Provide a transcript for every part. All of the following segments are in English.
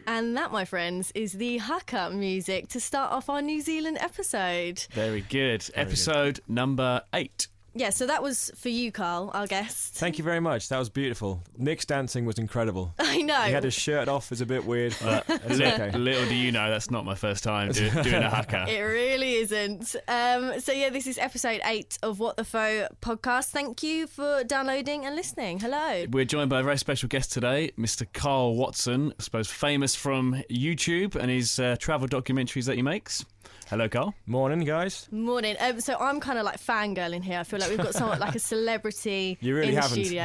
And that, my friends, is the haka music to start off our New Zealand episode. Very good. Episode number 8. Yeah, so that was for you, Karl, our guest. Thank you very much. That was beautiful. Nick's dancing was incredible. I know. He had his shirt off. It's a bit weird, but it's okay. Little do you know, that's not my first time doing a haka. It really isn't. So yeah, this is episode 8 of What the Faux podcast. Thank you for downloading and listening. Hello. We're joined by a very special guest today, Mr. Karl Watson, I suppose famous from YouTube and his travel documentaries that he makes. Hello, Karl. Morning, guys. Morning. So I'm kind of like fangirling here. I feel like we've got somewhat like a celebrity You really in the haven't. studio.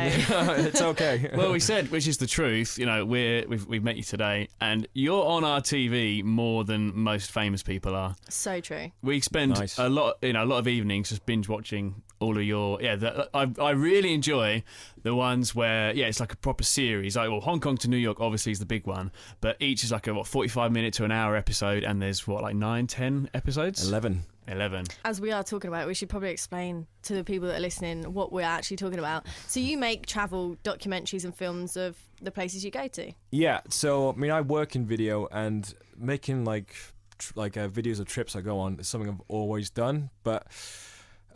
It's okay. Well, we said, which is the truth, you know, we've met you today and you're on our TV more than most famous people are. So true. We spend a lot of evenings just binge watching all of your I really enjoy the ones where it's like a proper series. Like, well, Hong Kong to New York obviously is the big one, but each is like a 45-minute to an hour episode, and there's like 9-10 episodes. 11. As we are talking about it, we should probably explain to the people that are listening what we're actually talking about. So you make travel documentaries and films of the places you go to. Yeah. So I mean, I work in video, and making like videos of trips I go on is something I've always done, but.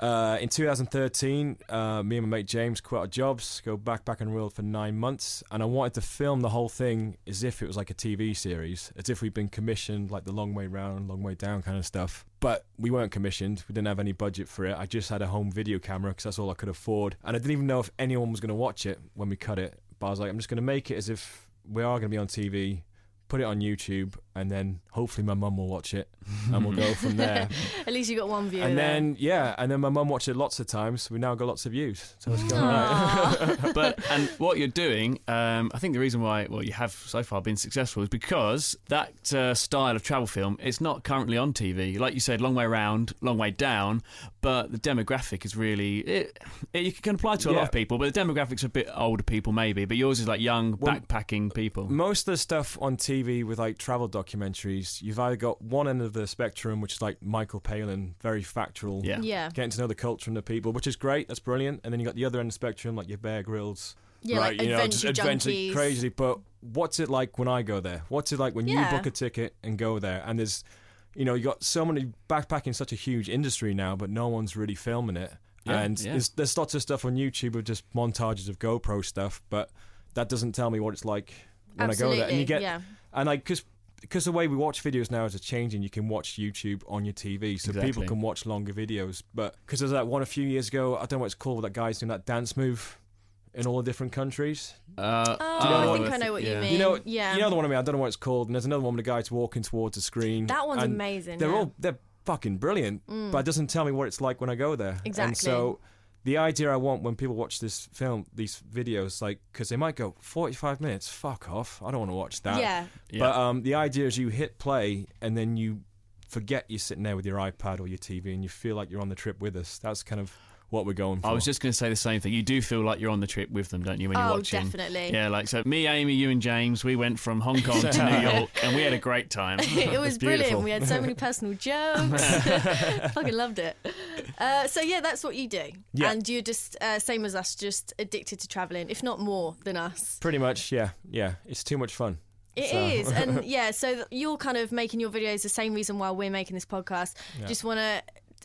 In 2013, me and my mate James quit our jobs, go backpacking the world for 9 months, and I wanted to film the whole thing as if it was like a TV series, as if we'd been commissioned, like the long way round, long way down kind of stuff. But we weren't commissioned, we didn't have any budget for it. I just had a home video camera because that's all I could afford, and I didn't even know if anyone was going to watch it when we cut it. But I was like, I'm just going to make it as if we are going to be on TV, put it on YouTube, and then hopefully my mum will watch it, and we'll go from there. At least you got one view. And there. then my mum watched it lots of times. We now got lots of views, so it's going right. And what you're doing, I think the reason why you have so far been successful is because that style of travel film, it's not currently on TV. Like you said, long way round, long way down, but the demographic is really you can apply to a lot of people, but the demographic's a bit older people maybe. But yours is like young backpacking people. Most of the stuff on TV with like travel documentaries, you've either got one end of the spectrum, which is like Michael Palin, very factual, getting to know the culture and the people, which is great, that's brilliant. And then you got the other end of the spectrum, like your Bear Grylls, like adventure junkies. Crazy. But what's it like when I go there? What's it like when you book a ticket and go there? And there's, you got so many, backpacking, such a huge industry now, but no one's really filming it. There's lots of stuff on YouTube of just montages of GoPro stuff, but that doesn't tell me what it's like when I go there. And you get, and like, because the way we watch videos now is changing, you can watch YouTube on your TV, so people can watch longer videos. But because there's that one a few years ago, I don't know what it's called, that guy's doing that dance move in all the different countries. I think I know what you mean. You know the one I mean. I don't know what it's called. And there's another one with the guy's walking towards the screen. That one's amazing. They're fucking brilliant, but it doesn't tell me what it's like when I go there. Exactly. And so the idea I want when people watch this film, these videos, like, because they might go 45 minutes, fuck off, I don't want to watch that. Yeah. But the idea is you hit play and then you forget you're sitting there with your iPad or your TV and you feel like you're on the trip with us. That's kind of what we're going for. I was just going to say the same thing. You do feel like you're on the trip with them, don't you, when you're watching? Oh, definitely. Yeah, like, so me, Amy, you and James, we went from Hong Kong to New York and we had a great time. It was brilliant. We had so many personal jokes. Fucking loved it. So yeah, that's what you do. Yeah. And you're just, same as us, just addicted to travelling, if not more than us. Pretty much, yeah. Yeah, it's too much fun. It is. And yeah, so you're kind of making your videos the same reason why we're making this podcast. Yeah. Just want to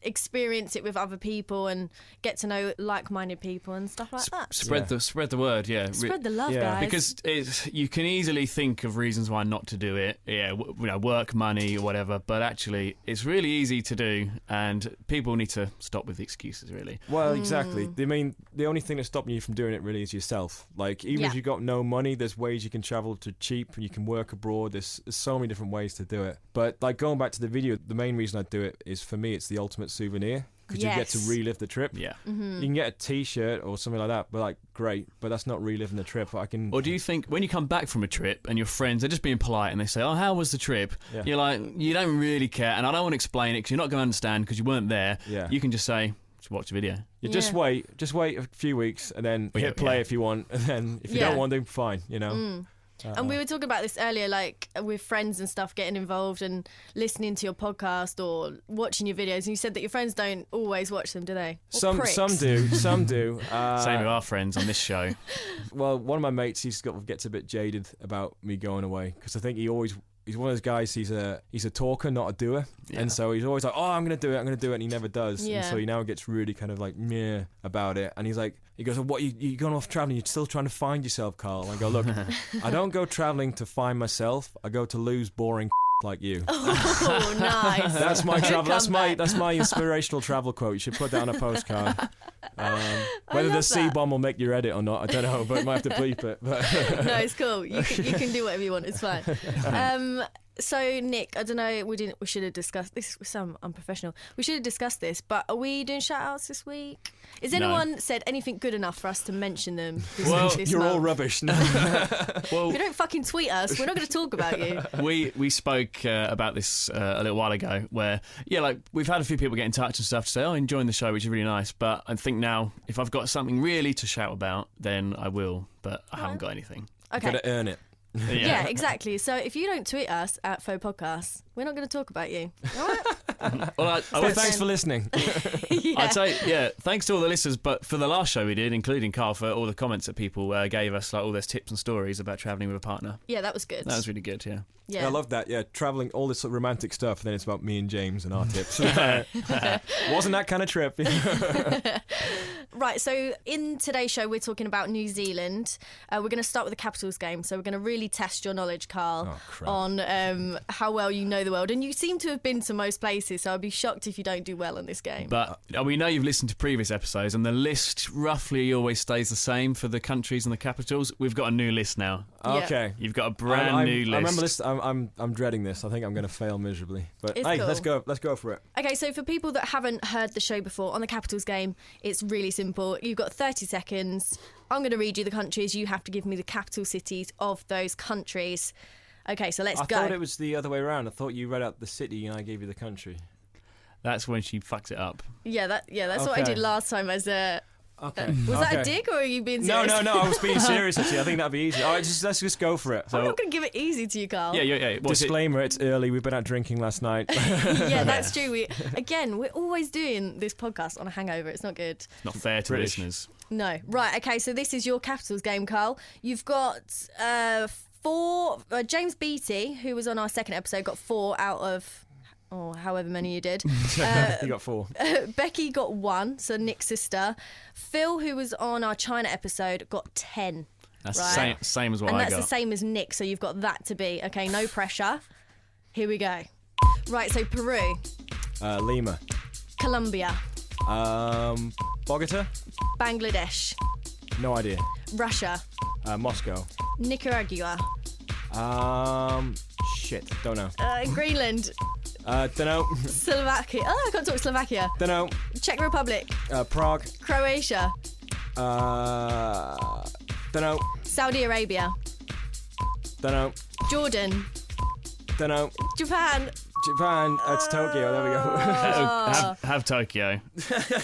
experience it with other people and get to know like-minded people and stuff like that. Spread the word, yeah. Spread the love, guys. Because you can easily think of reasons why not to do it. Yeah, work, money, or whatever. But actually, it's really easy to do, and people need to stop with the excuses, really. Well, exactly. I mean, the only thing that's stopping you from doing it really is yourself. Like, even if you've got no money, there's ways you can travel to cheap, and you can work abroad. There's so many different ways to do it. But like going back to the video, the main reason I do it is, for me, it's the ultimate souvenir, because you get to relive the trip. Yeah. You can get a T-shirt or something like that, but like, great, but that's not reliving the trip. Or do you think when you come back from a trip and your friends are just being polite and they say, "Oh, how was the trip?" Yeah. You're like, you don't really care, and I don't want to explain it because you're not going to understand because you weren't there. Yeah. You can just say, "Just watch the video." Just wait a few weeks and then hit play if you want, and then if you don't want to, fine, you know. And we were talking about this earlier, like with friends and stuff, getting involved and listening to your podcast or watching your videos. And you said that your friends don't always watch them, do they? Some do. Same with our friends on this show. Well, one of my mates, gets a bit jaded about me going away, because I think he's one of those guys. He's a talker, not a doer, and so he's always like, "Oh, I'm gonna do it," and he never does. Yeah. And so he now gets really kind of like meh about it, and he goes, "What, you going off traveling? You're still trying to find yourself, Carl?" And I go, "Look, I don't go traveling to find myself. I go to lose boring like you." Oh, nice. That's my travel. That's my inspirational travel quote. You should put that on a postcard. Whether the C bomb will make your edit or not, I don't know, but I might have to bleep it. But no, it's cool. You can do whatever you want. It's fine. So Nick, I don't know. We should have discussed this. Was some unprofessional. We should have discussed this. But are we doing shout outs this week? Has anyone said anything good enough for us to mention them? This you're month? all rubbish. Well, if you don't fucking tweet us, we're not going to talk about you. We spoke about this a little while ago, where we've had a few people get in touch and stuff to say, "Oh, enjoying the show," which is really nice. But I think now, if I've got something really to shout about, then I will. But I haven't got anything. Okay. You've got to earn it. Yeah, exactly. So if you don't tweet us at Faux Podcasts, we're not going to talk about you. All right? Well, thanks for listening. I'd say, thanks to all the listeners, but for the last show we did, including Carl, for all the comments that people gave us, like all those tips and stories about travelling with a partner. Yeah, that was good. That was really good, yeah. Yeah. I love that. Yeah, traveling, all this sort of romantic stuff, and then it's about me and James and our tips. Wasn't that kind of trip. Right, so in today's show, we're talking about New Zealand. We're going to start with the Capitals game. So we're going to really test your knowledge, Carl, on how well you know the world. And you seem to have been to most places, so I'd be shocked if you don't do well in this game. But we know you've listened to previous episodes, and the list roughly always stays the same for the countries and the capitals. We've got a new list now. Okay. You've got a brand new list. I remember this. I'm dreading this. I think I'm going to fail miserably. But it's hey, cool. let's go for it. Okay, so for people that haven't heard the show before, on the Capitals game, it's really simple. You've got 30 seconds. I'm going to read you the countries. You have to give me the capital cities of those countries. Okay, so let's go. I thought it was the other way around. I thought you read out the city and I gave you the country. That's when she fucks it up. Yeah, that's what I did last time as a... Okay. Was that a dig, or are you being serious? No, I was being serious, actually. I think that'd be easy. All right, let's just go for it. I'm not going to give it easy to you, Carl. Yeah. Disclaimer, it's early. We've been out drinking last night. Yeah, that's true. We're always doing this podcast on a hangover. It's not good. It's not fair to British listeners. No. Right, okay, so this is your Capitals game, Carl. You've got 4... James Beattie, who was on our second episode, got 4 out of... however many you did. You got 4. Becky got 1, so Nick's sister. Phil, who was on our China episode, got 10. That's right? the same as what and I got. And that's the same as Nick, so you've got that to beat. Okay, no pressure. Here we go. Right, so Peru. Lima. Colombia. Bogota? Bangladesh. No idea. Russia. Moscow. Nicaragua. Shit, don't know. Greenland. Don't know. Slovakia. Oh, I can't talk Slovakia. Don't know. Czech Republic. Prague. Croatia. Don't know. Saudi Arabia. Don't know. Jordan. Don't know. Japan. It's Tokyo. There we go. Have Tokyo.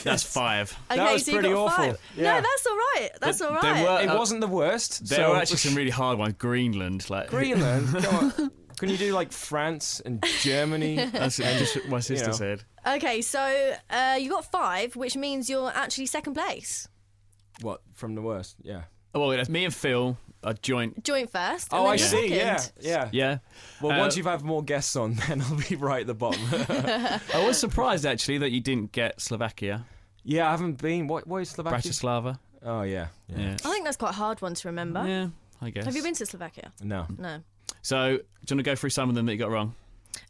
That's 5. Okay, that was so you pretty got awful. 5. Yeah. No, that's all right. That's all right. It wasn't the worst. There were actually some really hard ones. Greenland. Greenland? Come on. Can you do like France and Germany? That's just what my sister said. Okay, so you got 5, which means you're actually second place. What, from the worst? Yeah. Well, that's me and Phil a joint. Joint first. Oh, I and then see. second. Yeah. Well, once you've had more guests on, then I'll be right at the bottom. I was surprised actually that you didn't get Slovakia. Yeah, I haven't been. What is Slovakia? Bratislava. Oh, yeah. Yeah. I think that's quite a hard one to remember. Yeah, I guess. Have you been to Slovakia? No. No. So, do you want to go through some of them that you got wrong?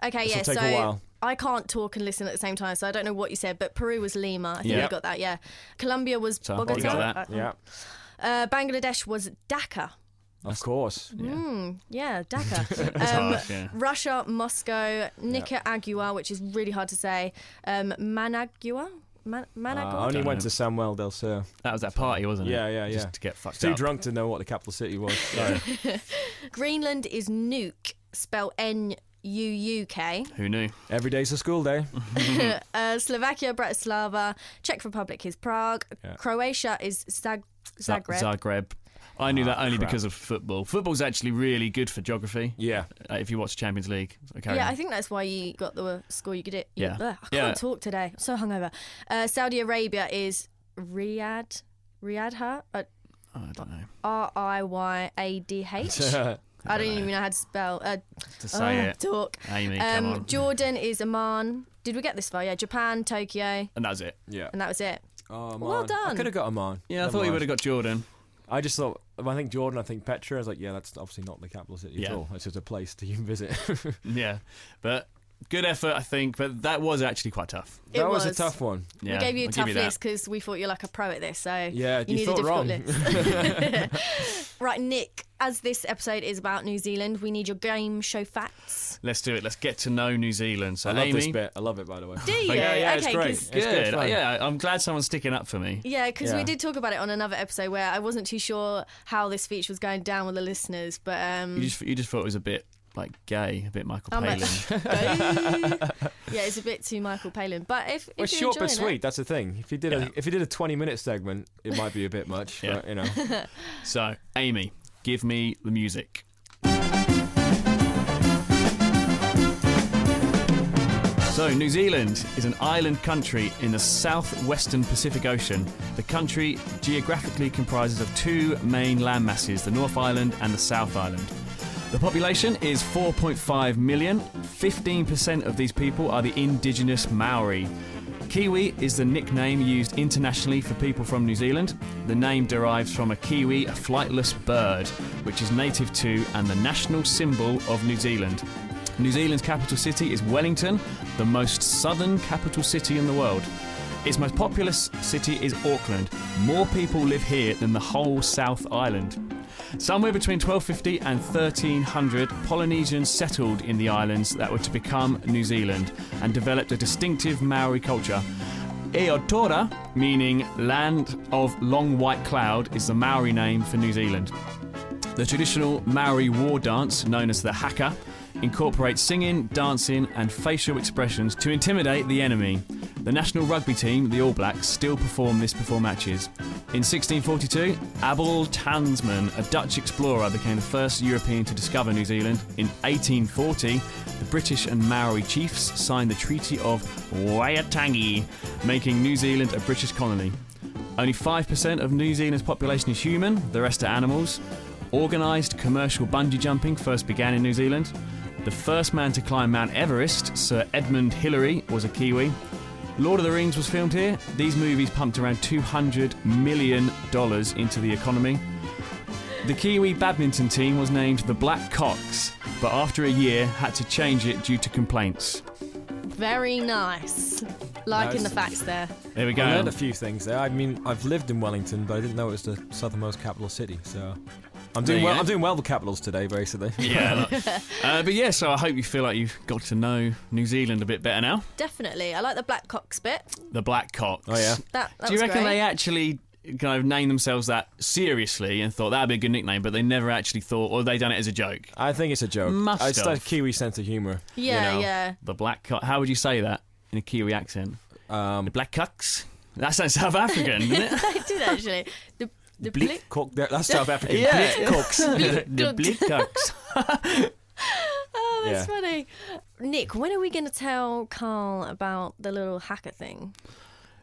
Okay, This yeah, will take so a while. I can't talk and listen at the same time, so I don't know what you said, but Peru was Lima. I think Yeah. you got that, yeah. Colombia was So, Bogota. you got that. Yeah. Bangladesh was Dhaka. Of course. Yeah, Dhaka. harsh, yeah. Russia, Moscow, Nicaragua, which is really hard to say. Managua? Managua? I only Don't went know. to Samuel del Sur. That was that party, wasn't it? Yeah. Just to get fucked Too up. drunk to know what the capital city was. Greenland is Nuuk, spelled N-U-U-K. Who knew? Every day's a school day. Slovakia, Bratislava. Czech Republic is Prague. Yeah. Croatia is Zagreb. Zagreb. I knew that only crap. because of football. Football's actually really good for geography. Yeah. If you watch Champions League. Okay. Yeah, I think that's why you got the score you did. Yeah. I can't Yeah. talk today. I'm so hungover. Saudi Arabia is Riyadh. Riyadh? I don't know. R-I-Y-A-D-H. I don't even know how to spell. To say it. Talk. Amy, come on. Jordan is Amman. Did we get this far? Yeah. Japan, Tokyo, And that's it. Yeah. and that was it. Oh, man. Well done. I could have got Amman. Yeah, I thought you would have got Jordan. I just thought, I think Jordan, I think Petra. I was like, yeah, that's obviously not the capital city at Yeah. all. It's just a place to visit. Yeah. But good effort, I think. But that was actually quite tough. That was a was. tough one. Yeah, We gave you a I'll tough give that. list because we thought you're like a pro at this. So Yeah, you need a thought difficult wrong. list. Right, Nick, as this episode is about New Zealand, we need your game show facts. Let's do it. Let's get to know New Zealand. So, I love Amy, this bit. I love it, by the way. Do you? Yeah, it's Okay, great. 'cause- It's good. fun. Yeah, I'm glad someone's sticking up for me. Yeah, because Yeah. we did talk about it on another episode where I wasn't too sure how this feature was going down with the listeners, but You just thought it was a bit like gay, a bit Michael I'm Palin. yeah, it's a bit too Michael Palin. But if Well, you're short but enjoying sweet. That's the thing. If you did a 20-minute segment, it might be a bit much. Yeah. But, you know. So, Amy, give me the music. So, New Zealand is an island country in the southwestern Pacific Ocean. The country geographically comprises of two main land masses, the North Island and the South Island. The population is 4.5 million. 15% of these people are the indigenous Maori. Kiwi is the nickname used internationally for people from New Zealand. The name derives from a kiwi, a flightless bird, which is native to and the national symbol of New Zealand. New Zealand's capital city is Wellington, the most southern capital city in the world. Its most populous city is Auckland. More people live here than the whole South Island. Somewhere between 1250 and 1300, Polynesians settled in the islands that were to become New Zealand and developed a distinctive Maori culture. Eotora, meaning land of long white cloud, is the Maori name for New Zealand. The traditional Maori war dance, known as the haka, incorporates singing, dancing and facial expressions to intimidate the enemy. The national rugby team, the All Blacks, still perform this before matches. In 1642, Abel Tasman, a Dutch explorer, became the first European to discover New Zealand. In 1840, the British and Maori chiefs signed the Treaty of Waitangi, making New Zealand a British colony. Only 5% of New Zealand's population is human, the rest are animals. Organised commercial bungee jumping first began in New Zealand. The first man to climb Mount Everest, Sir Edmund Hillary, was a Kiwi. Lord of the Rings was filmed here. These movies pumped around $200 million into the economy. The Kiwi badminton team was named the Black Cocks, but after a year had to change it due to complaints. Very nice. Liking Nice. the facts there. There we I go. learned a few things there. I mean, I've lived in Wellington, but I didn't know it was the southernmost capital city. So I'm There doing you well. go. I'm doing well with capitals today, basically. Yeah. But yeah, so I hope you feel like you've got to know New Zealand a bit better now. Definitely. I like the Black Cocks bit. The Black Cocks. Oh yeah. That Do you was reckon great. they actually kind of named themselves that seriously and thought that'd be a good nickname, but they never actually thought, or they done it as a joke? I think it's a joke. Must It's like have. Kiwi sense of humour. Yeah, you know? yeah. The Black Cock. How would you say that in a Kiwi accent? The The Black Cocks. That sounds South African, doesn't it? I did actually. The bleak cook. That's South African. Yeah. Bleak cooks. The Black Cocks. Oh, that's Yeah. funny. Nick, when are we going to tell Carl about the little hacker thing?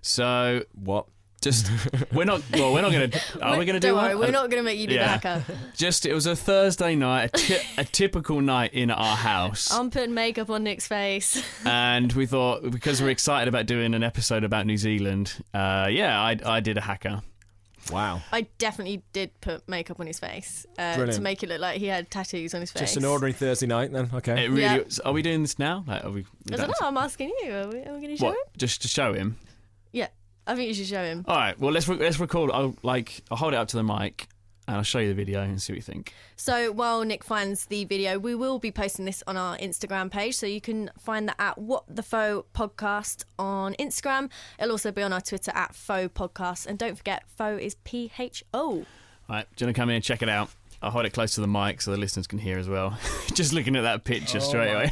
So What? Just we're not going to. Are we going to do Don't worry, one? we're not going to make you be the hacker. Just it was a Thursday night, a typical night in our house. I'm putting makeup on Nick's face. And we thought, because we're excited about doing an episode about New Zealand, I did a hacker. Wow. I definitely did put makeup on his face to make it look like he had tattoos on his face. Just an ordinary Thursday night then, okay. It really. Are we doing this now? Like, I don't know, I'm asking you. Are we going to show him? Just to show him? Yeah, I think you should show him. All right, well, let's record. I'll hold it up to the mic and I'll show you the video and see what you think. So while Nick finds the video, we will be posting this on our Instagram page, so you can find that at What the Faux Podcast on Instagram. It'll also be on our Twitter at Faux Podcast, and don't forget, Faux is PHO. All right, do you want to come in and check it out? I'll hold it close to the mic so the listeners can hear as well. Just looking at that picture straight away.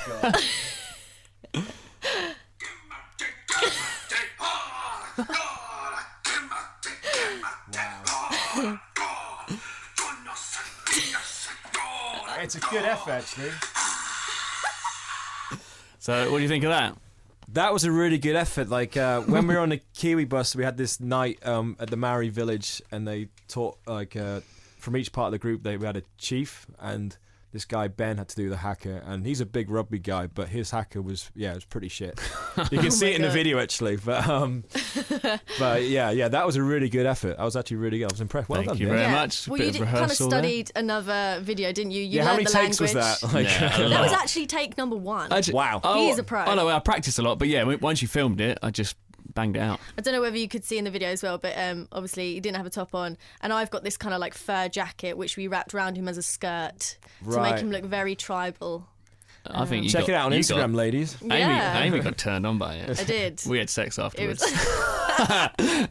It's a good effort, actually. So, what do you think of that? That was a really good effort. Like, when we were on the Kiwi bus, we had this night at the Maori village, and they taught, from each part of the group, we had a chief, and this guy, Ben, had to do the hacker, and he's a big rugby guy, but his hacker was pretty shit. You can see it in the video, actually, but that was a really good effort. I was actually really good. I was impressed. Well done. Thank you very much. Well, you kind of studied another video, didn't you? You how learned many the takes language. was that? Like, that was actually take number 1. Wow. He is a pro. Oh, no, I practiced a lot, but yeah, once you filmed it, I just banged it out. I don't know whether you could see in the video as well, but obviously he didn't have a top on, and I've got this kind of like fur jacket which we wrapped around him as a skirt to make him look very tribal. I think you check it out on Instagram, ladies. Amy got turned on by it. I did. We had sex afterwards.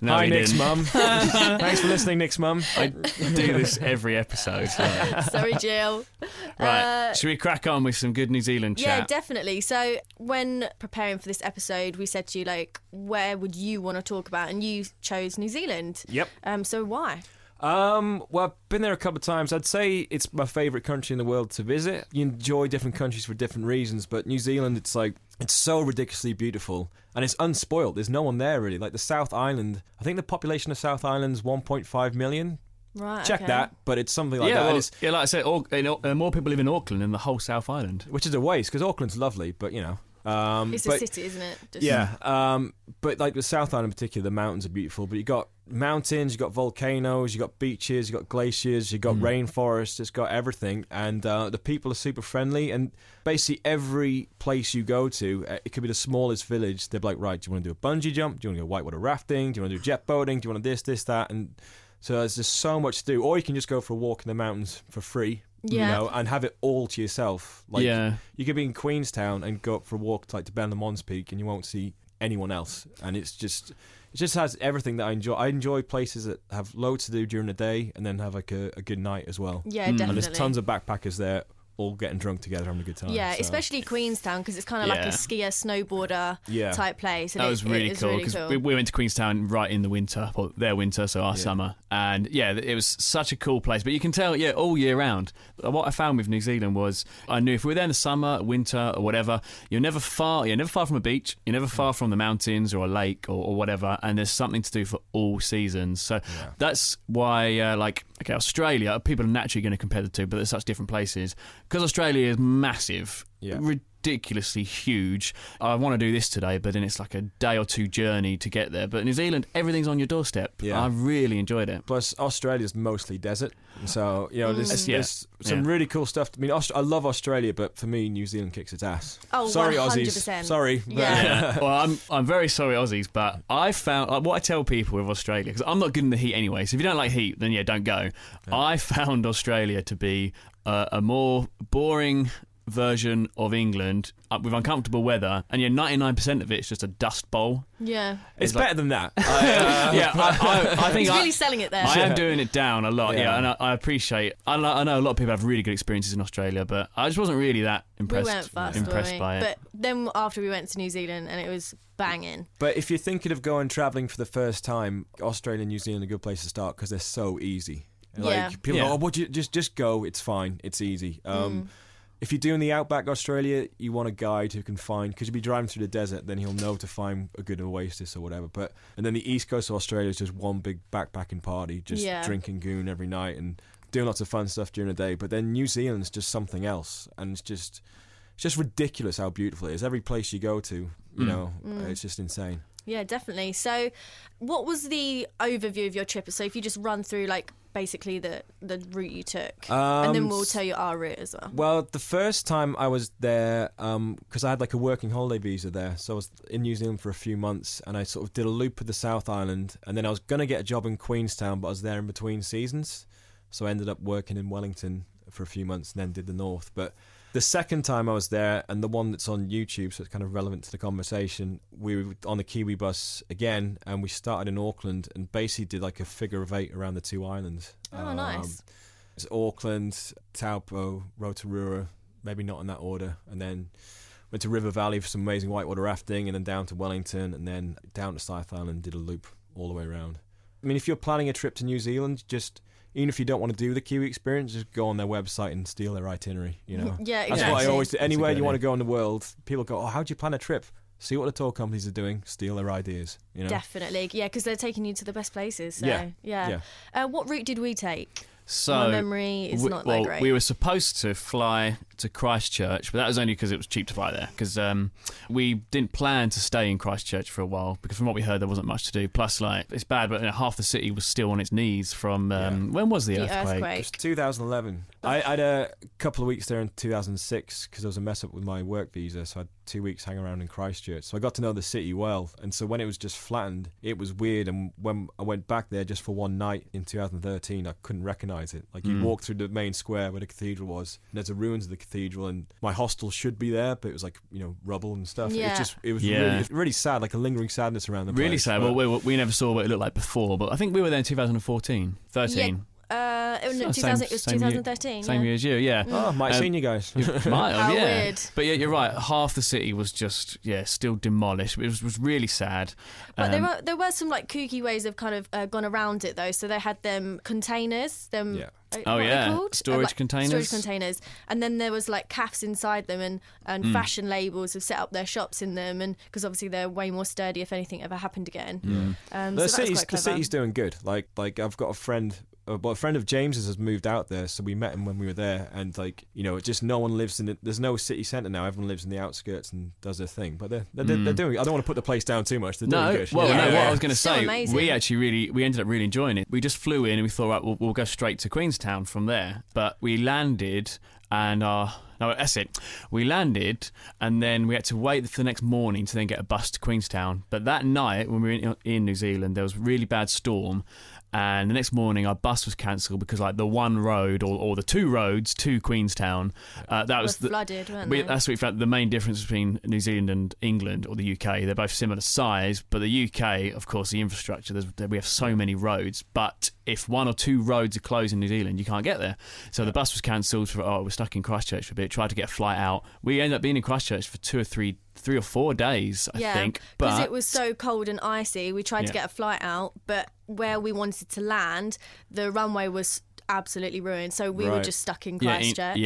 No, Hi, Nick's mum. Thanks for listening, Nick's mum. I do this every episode. Sorry, Jill. Right, should we crack on with some good New Zealand chat? Yeah, definitely. So when preparing for this episode, we said to you, like, where would you want to talk about? And you chose New Zealand. Yep. So why? Well, I've been there a couple of times. I'd say it's my favourite country in the world to visit. You enjoy different countries for different reasons, but New Zealand, it's so ridiculously beautiful, and it's unspoiled. There's no one there, really. Like the South Island, I think the population of South Island is 1.5 million. Right, Check that, but it's something like that. Well, like I said, more people live in Auckland than the whole South Island. Which is a waste, because Auckland's lovely, but, you know... it's a city, isn't it? But like the South Island in particular, the mountains are beautiful, but you got mountains, you got volcanoes, you got beaches, you got glaciers, you got rainforests, it's got everything, and the people are super friendly, and basically every place you go to, it could be the smallest village, they're like, right, do you want to do a bungee jump, do you want to go whitewater rafting, do you want to do jet boating, do you want to this, that, and so there's just so much to do, or you can just go for a walk in the mountains for free. You know, and have it all to yourself. Like, you could be in Queenstown and go up for a walk to Ben Lamont's Peak, and you won't see anyone else. And it just has everything that I enjoy. I enjoy places that have loads to do during the day, and then have like a good night as well. Yeah, definitely. And there's tons of backpackers there, all getting drunk together, having a good time. Yeah, so. Especially Queenstown, because it's kind of like a skier, snowboarder type place. And that was really cool, because we went to Queenstown right in the winter, well, their winter, so our summer. And it was such a cool place. But you can tell, all year round. What I found with New Zealand was, I knew if we were there in the summer, winter, or whatever, you're never far from a beach, you're never far from the mountains or a lake or whatever, and there's something to do for all seasons. So that's why, Australia, people are naturally going to compare the two, but they're such different places. Because Australia is massive, ridiculously huge. I want to do this today, but then it's like a day or two journey to get there. But New Zealand, everything's on your doorstep. Yeah. I really enjoyed it. Plus, Australia's mostly desert. So, there's some really cool stuff. I mean, I love Australia, but for me, New Zealand kicks its ass. Oh, sorry, 100%. Aussies. Sorry. Yeah. Well, I'm very sorry, Aussies, but I found, what I tell people with Australia, because I'm not good in the heat anyway, so if you don't like heat, then don't go. Yeah. I found Australia to be a more boring version of England with uncomfortable weather, and 99% of it's just a dust bowl. Yeah, it's better than that. I think he's really selling it there. I am doing it down a lot, and I appreciate. I know a lot of people have really good experiences in Australia, but I just wasn't really that impressed. We went fast, by it. But then after we went to New Zealand, and it was banging. But if you're thinking of going travelling for the first time, Australia and New Zealand are a good place to start because they're so easy. Like people go, would you just go? It's fine. It's easy. If you're doing the Outback Australia, you want a guide who can find, because you'll be driving through the desert, then he'll know to find a good oasis or whatever. And then the East Coast of Australia is just one big backpacking party, just drinking goon every night and doing lots of fun stuff during the day. But then New Zealand's just something else, and it's just ridiculous how beautiful it is. Every place you go to, it's just insane. Yeah, definitely. So what was the overview of your trip? So if you just run through like basically the route you took, and then we'll tell you our route as well. Well, the first time I was there, because I had like a working holiday visa there, so I was in New Zealand for a few months, and I sort of did a loop of the South Island, and then I was going to get a job in Queenstown, but I was there in between seasons, so I ended up working in Wellington for a few months and then did the North. But the second time I was there, and the one that's on YouTube, so it's kind of relevant to the conversation, we were on the Kiwi bus again, and we started in Auckland and basically did like a figure of 8 around the 2 islands. Oh, nice. It's Auckland, Taupo, Rotorua, maybe not in that order, and then went to River Valley for some amazing whitewater rafting, and then down to Wellington, and then down to South Island, did a loop all the way around. I mean, if you're planning a trip to New Zealand, even if you don't want to do the Kiwi experience, just go on their website and steal their itinerary, Yeah, exactly. That's what I always do. Anywhere you want to go in the world, people go, oh, how do you plan a trip? See what the tour companies are doing, steal their ideas, Definitely, yeah, because they're taking you to the best places. So, yeah. What route did we take? So my memory is not that great. We were supposed to fly to Christchurch, but that was only because it was cheap to fly there. Because we didn't plan to stay in Christchurch for a while, because from what we heard, there wasn't much to do. Plus, like, it's bad, but half the city was still on its knees from when was the earthquake? It was 2011. I had a couple of weeks there in 2006 because there was a mess up with my work visa, so I had 2 weeks hanging around in Christchurch. So I got to know the city well, and so when it was just flattened, it was weird. And when I went back there just for one night in 2013, I couldn't recognise it. Like, you walk through the main square where the cathedral was, and there's the ruins of the cathedral, and my hostel should be there, but it was like, rubble and stuff. Yeah. It was really sad, like a lingering sadness around the place. Really sad. Well, we never saw what it looked like before, but I think we were there in 2013. It was 2013. Same year as you, yeah. Oh, might have seen you guys. Might have, yeah. Weird. But yeah, you're right. Half the city was just, still demolished. It was really sad. But there were some like kooky ways of kind of gone around it though. So they had them containers. Storage containers. Storage containers, and then there was like cafes inside them, and fashion labels have set up their shops in them, and because obviously they're way more sturdy if anything ever happened again. The city's doing good. Like I've got a friend. Well, a friend of James's has moved out there, so we met him when we were there, and just no one lives in it. There's no city centre now. Everyone lives in the outskirts and does their thing. But they're doing. I don't want to put the place down too much. They're doing good. Well, what I was going to say, amazing. we ended up really enjoying it. We just flew in and we thought, right, we'll go straight to Queenstown from there. But we landed and that's it. We landed and then we had to wait for the next morning to then get a bus to Queenstown. But that night when we were in New Zealand, there was a really bad storm. And the next morning, our bus was cancelled because, like, the one road or the two roads to Queenstown, that was flooded, weren't they? That's what we found the main difference between New Zealand and England or the UK. They're both similar size, but the UK, of course, the infrastructure. We have so many roads, but if one or two roads are closed in New Zealand, you can't get there. So the bus was cancelled. We're stuck in Christchurch for a bit. Tried to get a flight out. We ended up being in Christchurch for 3 or 4 days, I think. Because it was so cold and icy. We tried to get a flight out, but where we wanted to land, the runway was absolutely ruined. So we were just stuck in Christchurch.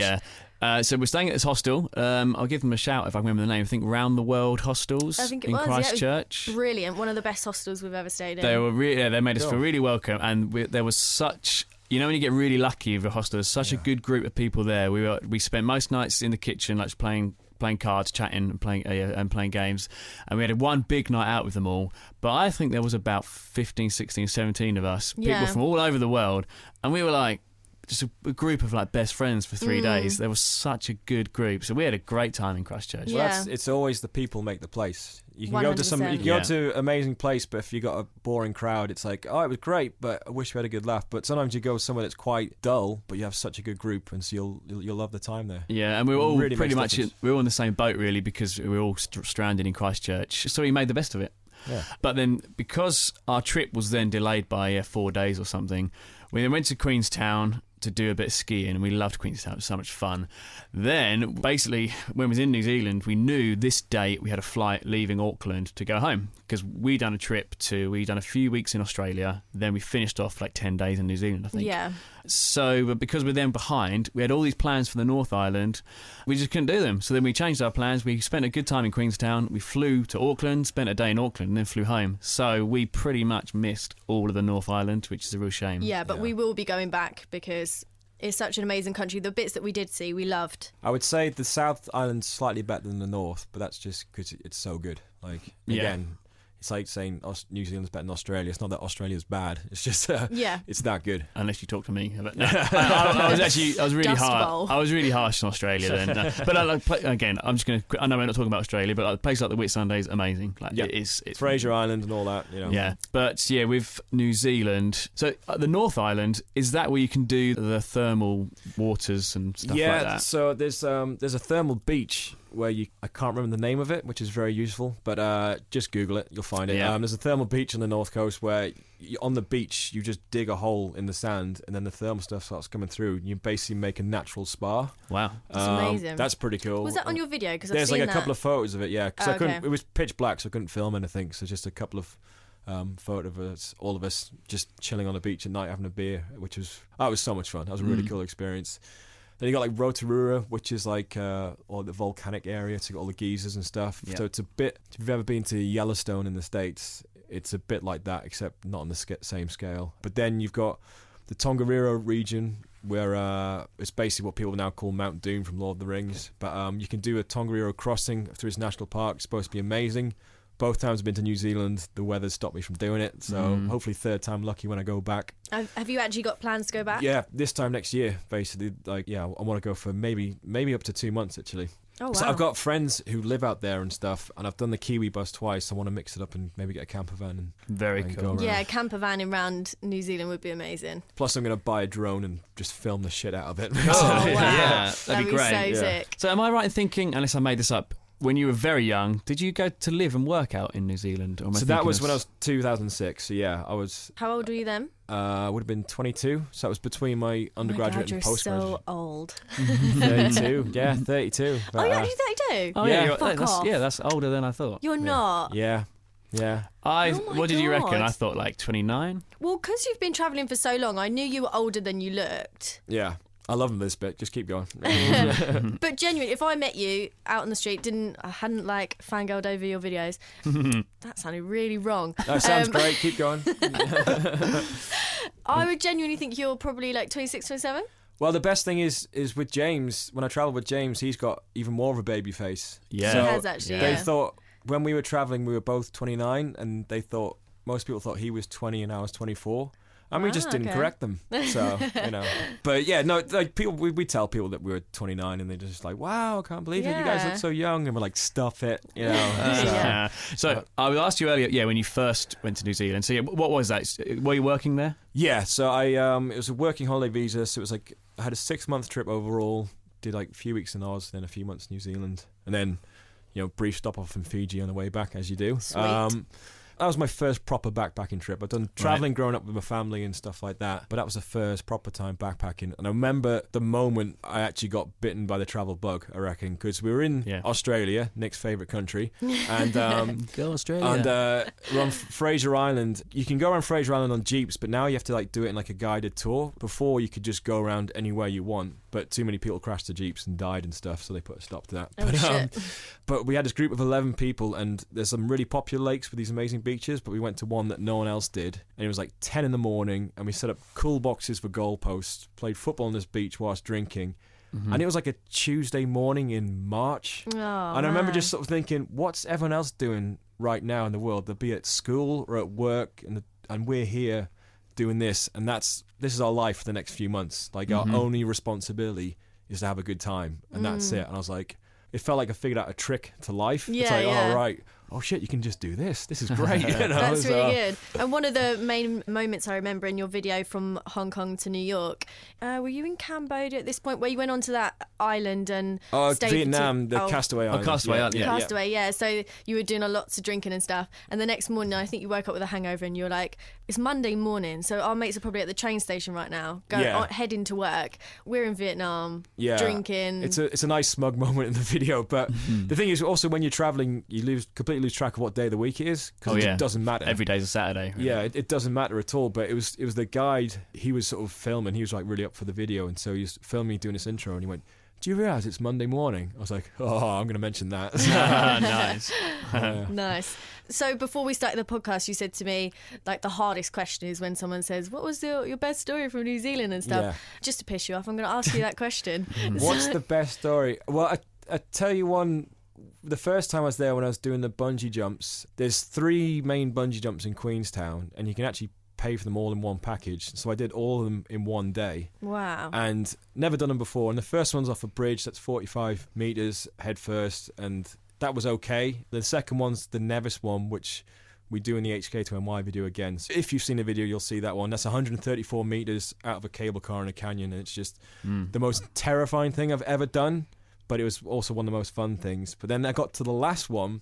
So we're staying at this hostel. I'll give them a shout if I remember the name. I think Round the World Hostels in Christchurch. It was brilliant. One of the best hostels we've ever stayed in. They were they made us feel really welcome, and there was such. When you get really lucky with a hostel, there's such a good group of people there. We spent most nights in the kitchen, like playing cards, chatting, and playing games, and we had one big night out with them all. But I think there was about 15, 16, 17 of us, people from all over the world, and we were like just a group of like best friends for 3 days. There was such a good group, so we had a great time in Christchurch. Well, it's always the people make the place. You can 100%. go to an amazing place, but if you got a boring crowd, it's like, oh, it was great, but I wish we had a good laugh. But sometimes you go somewhere that's quite dull, but you have such a good group, and so you'll love the time there. Yeah, and we were all really pretty much we were all in the same boat really, because we were all stranded in Christchurch. So we made the best of it. Yeah. But then because our trip was then delayed by 4 days or something, we then went to Queenstown to do a bit of skiing, and we loved Queenstown. It was so much fun. Then, basically, when we was in New Zealand, we knew this date we had a flight leaving Auckland to go home, because we'd done a few weeks in Australia, then we finished off like 10 days in New Zealand, I think. Yeah. So, but because we're then behind, we had all these plans for the North Island. We just couldn't do them. So then we changed our plans. We spent a good time in Queenstown. We flew to Auckland, spent a day in Auckland, and then flew home. So we pretty much missed all of the North Island, which is a real shame. Yeah, but we will be going back because it's such an amazing country. The bits that we did see, we loved. I would say the South Island's slightly better than the North, but that's just because it's so good. Like, again, it's like saying New Zealand's better than Australia. It's not that Australia's bad. It's just it's that good. Unless you talk to me. But no, I was really hard. I was really harsh on Australia then. But again, I'm just going to. I know we're not talking about Australia, but a place like the Whitsunday is amazing. Like it's Fraser Island and all that. You know. Yeah, but with New Zealand, so the North Island, is that where you can do the thermal waters and stuff like that? Yeah. So there's a thermal beach where I can't remember the name of it, which is very useful, but just Google it, you'll find it. Yeah. There's a thermal beach on the north coast where on the beach you just dig a hole in the sand and then the thermal stuff starts coming through and you basically make a natural spa. Wow. That's amazing. That's pretty cool. Was that on your video? Because there's like a couple of photos of it, yeah, because okay. it was pitch black, so I couldn't film anything, so just a couple of photo of us, all of us just chilling on the beach at night having a beer, which was so much fun. That was a really cool experience. Then you got like Rotorua, which is like all the volcanic area to all the geysers and stuff. Yep. So it's a bit. If you've ever been to Yellowstone in the States, it's a bit like that, except not on the same scale. But then you've got the Tongariro region, where it's basically what people now call Mount Doom from Lord of the Rings. But you can do a Tongariro crossing through this national park. It's supposed to be amazing. Both times I've been to New Zealand, the weather's stopped me from doing it. So hopefully third time lucky when I go back. Have you actually got plans to go back? Yeah, this time next year, basically. Like, I want to go for maybe up to 2 months, actually. Oh, wow. So I've got friends who live out there and stuff, and I've done the Kiwi bus twice. I want to mix it up and maybe get a camper van. And very cool. Yeah, a camper van around New Zealand would be amazing. Plus, I'm going to buy a drone and just film the shit out of it. Oh, wow. Yeah, that'd be great. So sick. So am I right in thinking, unless I made this up, when you were very young, did you go to live and work out in New Zealand? So that was when I was 2006. So yeah, I was. How old were you then? I would have been 22. So that was between my undergraduate and postgraduate. You're so old. 32. Yeah, 32. But, oh, you're actually 32? Oh yeah. Fuck off. Yeah, that's older than I thought. You're not? Yeah. What did you reckon? I thought like 29. Well, because you've been travelling for so long, I knew you were older than you looked. Yeah. I love this bit. Just keep going. But genuinely, if I met you out on the street, I hadn't like fangirled over your videos, that sounded really wrong. That sounds great. Keep going. I would genuinely think you're probably like 26, 27. Well, the best thing is with James, when I travel with James, he's got even more of a baby face. Yeah. So he has actually, they yeah. thought, when we were travelling, we were both 29, and most people thought he was 20 and I was 24. And we just didn't correct them. So, But yeah, no, like people, we tell people that we were 29 and they're just like, wow, I can't believe it. You guys look so young. And we're like, stuff it, So I asked you earlier, when you first went to New Zealand. So what was that? Were you working there? Yeah, so it was a working holiday visa. So it was like, I had a 6-month trip overall, did like a few weeks in Oz, then a few months in New Zealand. And then, brief stop off in Fiji on the way back, as you do. Sweet. That was my first proper backpacking trip. I'd done travelling growing up with my family and stuff like that, but that was the first proper time backpacking. And I remember the moment I actually got bitten by the travel bug, I reckon, because we were in Australia, Nick's favourite country. And go Australia. And we're on Fraser Island. You can go around Fraser Island on jeeps, but now you have to like do it in like a guided tour. Before you could just go around anywhere you want, but too many people crashed the jeeps and died and stuff, so they put a stop to that. But we had this group of 11 people, and there's some really popular lakes with these amazing beaches, but we went to one that no one else did, and it was like 10 in the morning, and we set up cool boxes for goalposts, played football on this beach whilst drinking, and it was like a Tuesday morning in March, and I remember just sort of thinking, what's everyone else doing right now in the world? They'll be at school or at work, and we're here doing this, and this is our life for the next few months. Like our only responsibility is to have a good time, and that's it. And I was like, it felt like I figured out a trick to life. It's like, oh, right. Oh, shit, you can just do this. This is great. That's really good. And one of the main moments I remember in your video from Hong Kong to New York, were you in Cambodia at this point where you went onto that island and stayed Vietnam, the Castaway Island. Castaway Island, Castaway, yeah. So you were doing lots of drinking and stuff. And the next morning, I think you woke up with a hangover and you were like, it's Monday morning, so our mates are probably at the train station right now, heading to work. We're in Vietnam, drinking. It's a nice smug moment in the video, but the thing is also when you're traveling, you completely completely lose track of what day of the week it is because it doesn't matter. Every day's a Saturday. Really. Yeah, it doesn't matter at all. But it was the guide. He was sort of filming. He was like really up for the video, and so he was filming me doing this intro, and he went, "Do you realise it's Monday morning?" I was like, "Oh, I'm going to mention that." Nice. Nice. So before we started the podcast, you said to me, like, the hardest question is when someone says, "What was your best story from New Zealand and stuff?" Yeah. Just to piss you off, I'm going to ask you that question. What's the best story? Well, I tell you one. The first time I was there, when I was doing the bungee jumps, there's 3 main bungee jumps in Queenstown, and you can actually pay for them all in one package. So I did all of them in one day. Wow. And never done them before. And the first one's off a bridge that's 45 metres head first, and that was okay. The second one's the Nevis one, which we do in the HK to NY video again. So if you've seen the video, you'll see that one. That's 134 metres out of a cable car in a canyon, and it's just the most terrifying thing I've ever done, but it was also one of the most fun things. But then I got to the last one,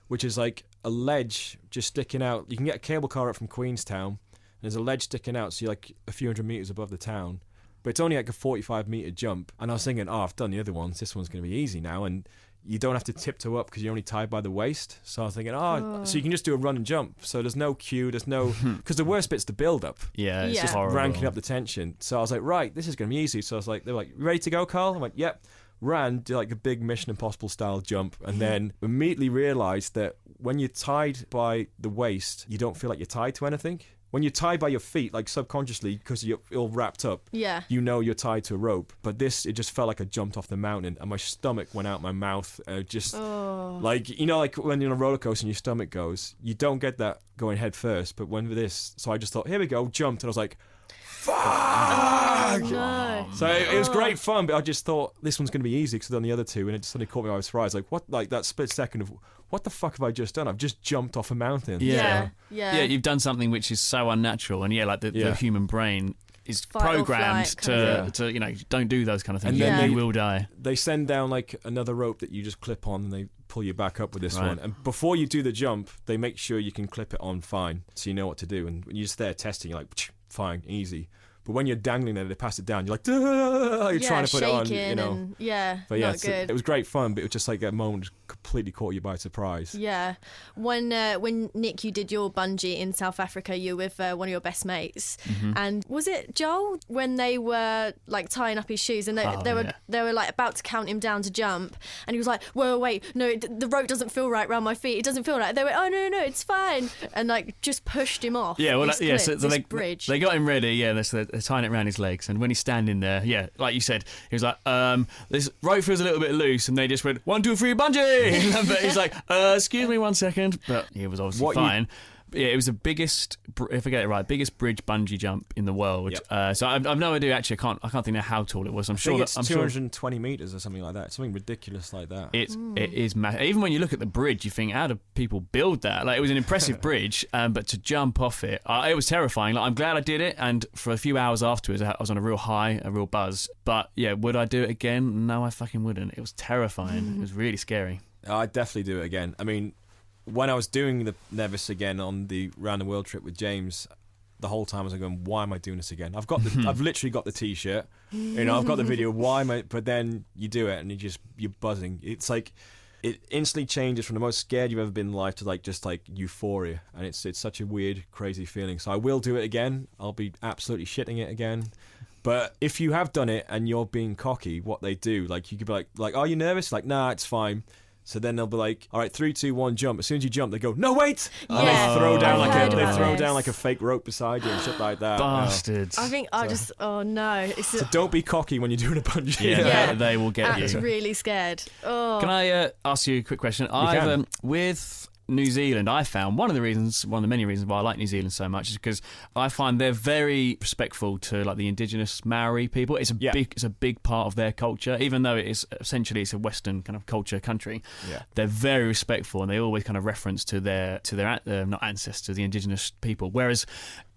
which is like a ledge just sticking out. You can get a cable car up from Queenstown, and there's a ledge sticking out, so you're like a few hundred metres above the town. But it's only like a 45-metre jump. And I was thinking, I've done the other ones. This one's going to be easy now. And you don't have to tiptoe up because you're only tied by the waist. So I was thinking, so you can just do a run and jump. So there's no cue, there's no... Because the worst bit's the build-up. Yeah, it's just horrible. Ranking up the tension. So I was like, right, this is going to be easy. So I was like, they were like, "You ready to go, Carl?" I went, "Yep." Ran, did like a big Mission Impossible style jump, and then immediately realised that when you're tied by the waist, you don't feel like you're tied to anything. When you're tied by your feet, like subconsciously, because you're all wrapped up, you know you're tied to a rope. But this, it just felt like I jumped off the mountain, and my stomach went out my mouth. Like, you know, like when you're on a roller coaster and your stomach goes, you don't get that going head first. But when with this, so I just thought, here we go, jumped, and I was like, fuck! Oh, no. So it was great fun, but I just thought this one's going to be easy because I've done the other two, and it suddenly caught me by surprise. Like, what? Like that split second of, what the fuck have I just done? I've just jumped off a mountain. Yeah. You've done something which is so unnatural, and like the human brain is Fight or programmed flight, to, you know, don't do those kind of things. And then you will die. They send down like another rope that you just clip on, and they pull you back up with this one. And before you do the jump, they make sure you can clip it on fine, so you know what to do. And when you're just there testing, you're like, fine, easy. But when you're dangling there, they pass it down. You're like, you're trying to put it on, you know. And, but yeah, not good. It was great fun, but it was just like a moment that completely caught you by surprise. Yeah. When Nick, you did your bungee in South Africa, you were with one of your best mates, and was it Joel when they were like tying up his shoes and they were like about to count him down to jump, and he was like, "Whoa, wait, no, the rope doesn't feel right around my feet. It doesn't feel right." They went, "Oh no, it's fine," and like just pushed him off. Yeah, well, so bridge. They got him ready. Yeah, they're tying it around his legs, and when he's standing there, like you said, he was like, "This rope feels a little bit loose," and they just went, "1, 2, 3, bungee!" But he's like, "Excuse me 1 second," but he was obviously fine. Yeah, it was the biggest, if I get it right, biggest bridge bungee jump in the world. Yep. So I've no idea. Actually, I can't think of how tall it was. I'm sure it's 220 meters or something like that. Something ridiculous like that. It is massive. Even when you look at the bridge, you think, how do people build that? Like, it was an impressive bridge, but to jump off it, it was terrifying. Like, I'm glad I did it, and for a few hours afterwards, I was on a real high, a real buzz. But yeah, would I do it again? No, I fucking wouldn't. It was terrifying. It was really scary. I'd definitely do it again. I mean, when I was doing the Nevis again on the round the world trip with James, the whole time I was going, why am I doing this again? I've literally got the t-shirt, you know, I've got the video. Why am I? But then you do it and you're buzzing. It's like it instantly changes from the most scared you've ever been in life to like just like euphoria, and it's such a weird, crazy feeling. So I will do it again. I'll be absolutely shitting it again. But if you have done it and you're being cocky, what they do, like you could be like, "Are you nervous?" Like, "Nah, it's fine." So then they'll be like, "All right, 3, 2, 1, jump." As soon as you jump, they go, "No, wait!" And they throw down like a fake rope beside you and shit like that. Bastards. I think oh no. So don't be cocky when you're doing a bungee. Yeah, they will get you. I'm really scared. Oh. Can I ask you a quick question? With New Zealand, I found one of the many reasons why I like New Zealand so much is because I find they're very respectful to like the indigenous Maori people. It's a big part of their culture, even though it's a Western kind of culture country. Yeah. They're very respectful, and they always kind of reference to their not ancestors, the indigenous people. Whereas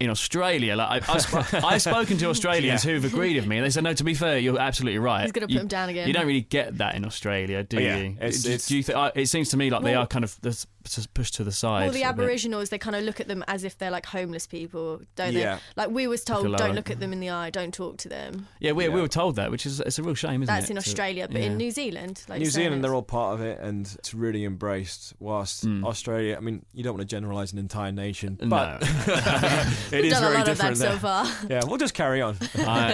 in Australia, like I've spoken to Australians who've agreed with me, and they said, "No, to be fair, you're absolutely right. He's going to put them down again." You don't really get that in Australia, do you? Do you think? It seems to me like they are kind of to pushed to the side. Well, the Aboriginals, they kind of look at them as if they're like homeless people, don't they? Like we was told, don't look at them in the eye, don't talk to them. Yeah, we were told that, which is it's a real shame, isn't it? That's in Australia, but in New Zealand, like New Zealand, they're all part of it, and it's really embraced. Whilst Australia, I mean, you don't want to generalise an entire nation, but it is very different so far. Yeah, we'll just carry on.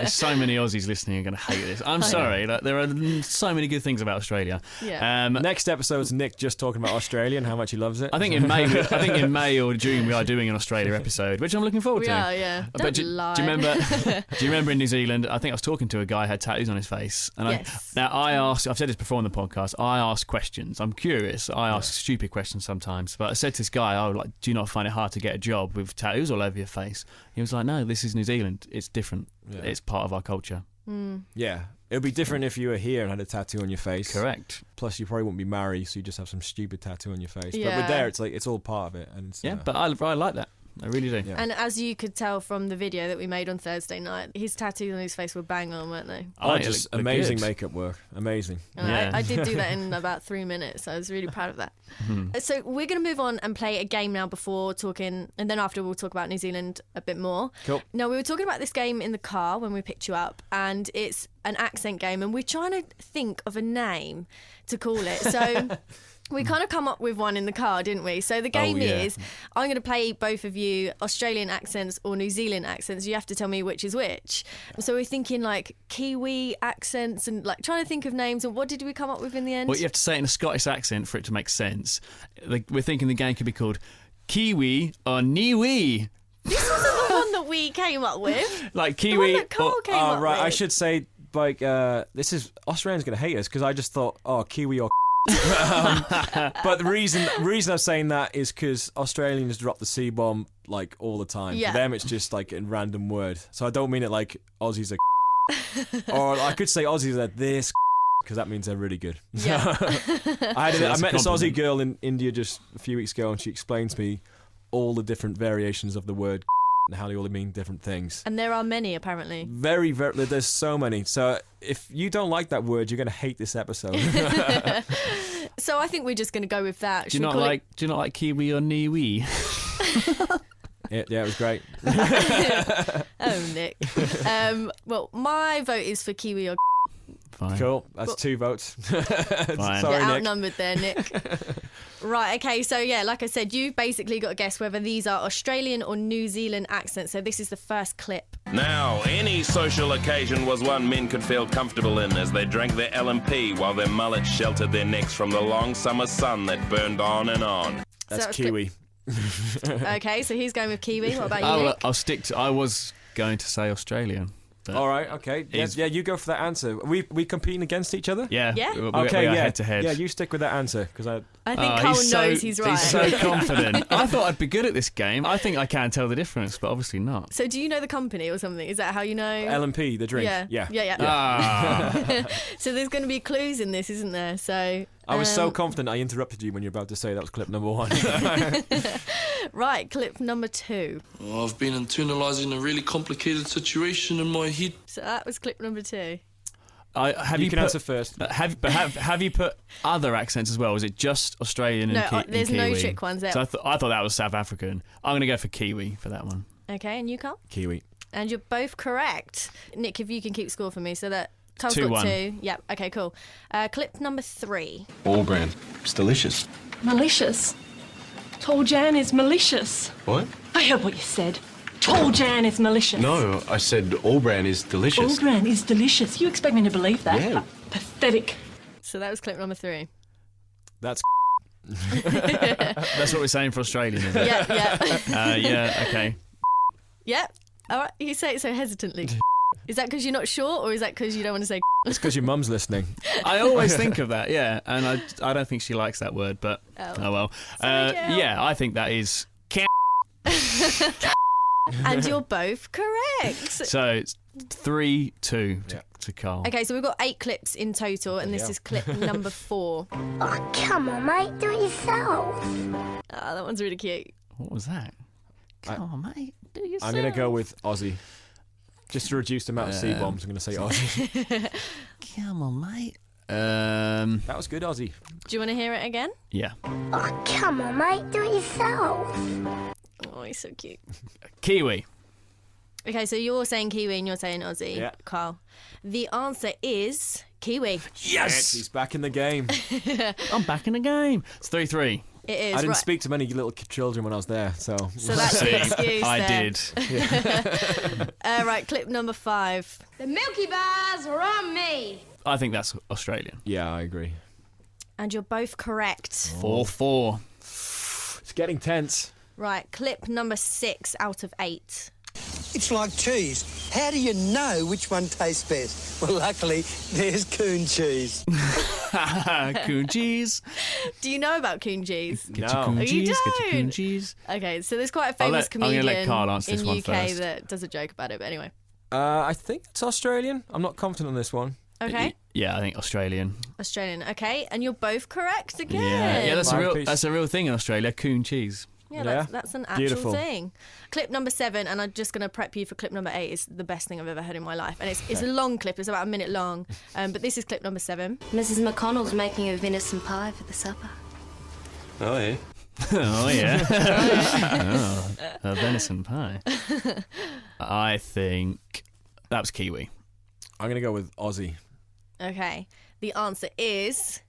So many Aussies listening are going to hate this. I'm sorry, like, there are so many good things about Australia. Yeah. Next episode's Nick just talking about Australia and how much he loves it. I think in May or June we are doing an Australia episode, which I'm looking forward to. Yeah. But do you remember? Do you remember in New Zealand? I think I was talking to a guy who had tattoos on his face, and I asked. I've said this before on the podcast. I ask questions. I'm curious. I ask stupid questions sometimes. But I said to this guy, "Oh, like, do you not find it hard to get a job with tattoos all over your face?" He was like, "No, this is New Zealand. It's different. Yeah. It's part of our culture." Yeah. It would be different if you were here and had a tattoo on your face. Correct. Plus, you probably wouldn't be married, so you just have some stupid tattoo on your face. Yeah. But with there, it's like it's all part of it. And it's, but I like that. I really do. Yeah. And as you could tell from the video that we made on Thursday night, his tattoos on his face were bang on, weren't they? Just amazing makeup work. Amazing. I did do that in about 3 minutes. I was really proud of that. So we're going to move on and play a game now before talking, and then after we'll talk about New Zealand a bit more. Cool. Now, we were talking about this game in the car when we picked you up, and it's an accent game, and we're trying to think of a name to call it. So... we kind of come up with one in the car, didn't we? So the game is, I'm going to play both of you Australian accents or New Zealand accents. You have to tell me which is which. So we're thinking like Kiwi accents and like trying to think of names. And what did we come up with in the end? Well, you have to say it in a Scottish accent for it to make sense. We're thinking the game could be called Kiwi or Niwi. This wasn't the one that we came up with. Like Kiwi. The one that Carl came up with. I should say, like, this is Australians going to hate us because I just thought, Kiwi or but the reason I'm saying that is because Australians drop the C-bomb like all the time. For them, it's just like a random word. So I don't mean it like Aussies are or I could say Aussies are this because that means they're really good. Yeah. I met this Aussie girl in India just a few weeks ago, and she explained to me all the different variations of the word and how they all mean different things. And there are many, apparently. Very, very. There's so many. So if you don't like that word, you're going to hate this episode. So I think we're just going to go with that. Do you not like Kiwi or Niwi? Yeah, it was great. Oh, Nick. Well, my vote is for Kiwi or Fine. Cool. That's 2 votes. Fine. Sorry, You're Nick. outnumbered there, Nick. Right, okay, so yeah, like I said, you've basically got to guess whether these are Australian or New Zealand accents. So this is the first clip. Now, any social occasion was one men could feel comfortable in as they drank their L&P while their mullets sheltered their necks from the long summer sun that burned on and on. That's Kiwi. Okay, so he's going with Kiwi. What about you, Nick? I'll stick to... I was going to say Australian. All right, okay. Yeah, you go for that answer. We competing against each other? Yeah. Yeah? We're head to head. Yeah, you stick with that answer because I think Carl knows he's right. He's so confident. I thought I'd be good at this game. I think I can tell the difference, but obviously not. So do you know the company or something? Is that how you know? L&P, the drink. Yeah. Ah. So there's going to be clues in this, isn't there? So I was so confident I interrupted you when you were about to say that was clip number 1. Right, clip number 2. I've been internalising a really complicated situation in my head. So that was clip number 2. You can answer first. Have you put other accents as well? Is it just Australian and Kiwi? There's no trick ones there. So I thought that was South African. I'm going to go for Kiwi for that one. Okay, and you, Carl? Kiwi. And you're both correct. Nick, if you can keep score for me so that Carl's 2-1. got 2. Yep, okay, cool. Clip number 3. All brand. It's delicious. Malicious. Tall Jan is malicious. What? I heard what you said. Tall Jan is malicious. No, I said all brand is delicious. All brand is delicious. You expect me to believe that? Yeah. Pathetic. So that was clip number 3. That's That's what we're saying for Australian, isn't it? Yeah. Yeah, okay. Yep. All right, you say it so hesitantly. Is that because you're not sure, or is that because you don't want to say? It's because your mum's listening. I always think of that, yeah, and I don't think she likes that word, but oh well. Sorry, Jill. Yeah, I think that is. And you're both correct. So it's 3-2 to Carl. Okay, so we've got 8 clips in total, and this is clip number 4. Oh, come on, mate, do it yourself. Oh, that one's really cute. What was that? Come on, mate, do yourself. I'm going to go with Aussie. Just to reduce the amount of C-bombs, I'm going to say Aussie. Come on, mate. That was good, Ozzy. Do you want to hear it again? Yeah. Oh, come on, mate. Do it yourself. Oh, he's so cute. Kiwi. Okay, so you're saying Kiwi and you're saying Aussie, Yeah. Carl. The answer is Kiwi. Yes! He's back in the game. I'm back in the game. It's 3-3. It is. I didn't right. speak to many little children when I was there, so... So that's the excuse I there. did. Right, clip number 5. The Milky Bars are on me. I think that's Australian. Yeah, I agree. And you're both correct. 4-4. It's getting tense. Right, clip number 6 out of 8. It's like cheese. How do you know which one tastes best? Well, luckily, there's coon cheese. Coon cheese. Do you know about coon cheese? Get your coon Oh, you cheese. Get your coon don't? cheese. Okay, so there's quite a I'm famous gonna comedian let Carl answer this in one UK first. that does a joke about it, but anyway. I think it's Australian. I'm not confident on this one. Okay, Yeah, I think Australian. Australian. Okay, and you're both correct again. Yeah, that's Mouthpiece. that's a real thing in Australia. Coon cheese. Yeah, Yeah. that's an actual Beautiful. thing. Clip number 7, and I'm just going to prep you for clip number 8, is the best thing I've ever heard in my life. And it's a long clip, it's about a minute long. But this is clip number 7. Mrs. McConnell's making a venison pie for the supper. Oh, yeah. Oh yeah. A venison pie. I think that was Kiwi. I'm going to go with Aussie. Okay, the answer is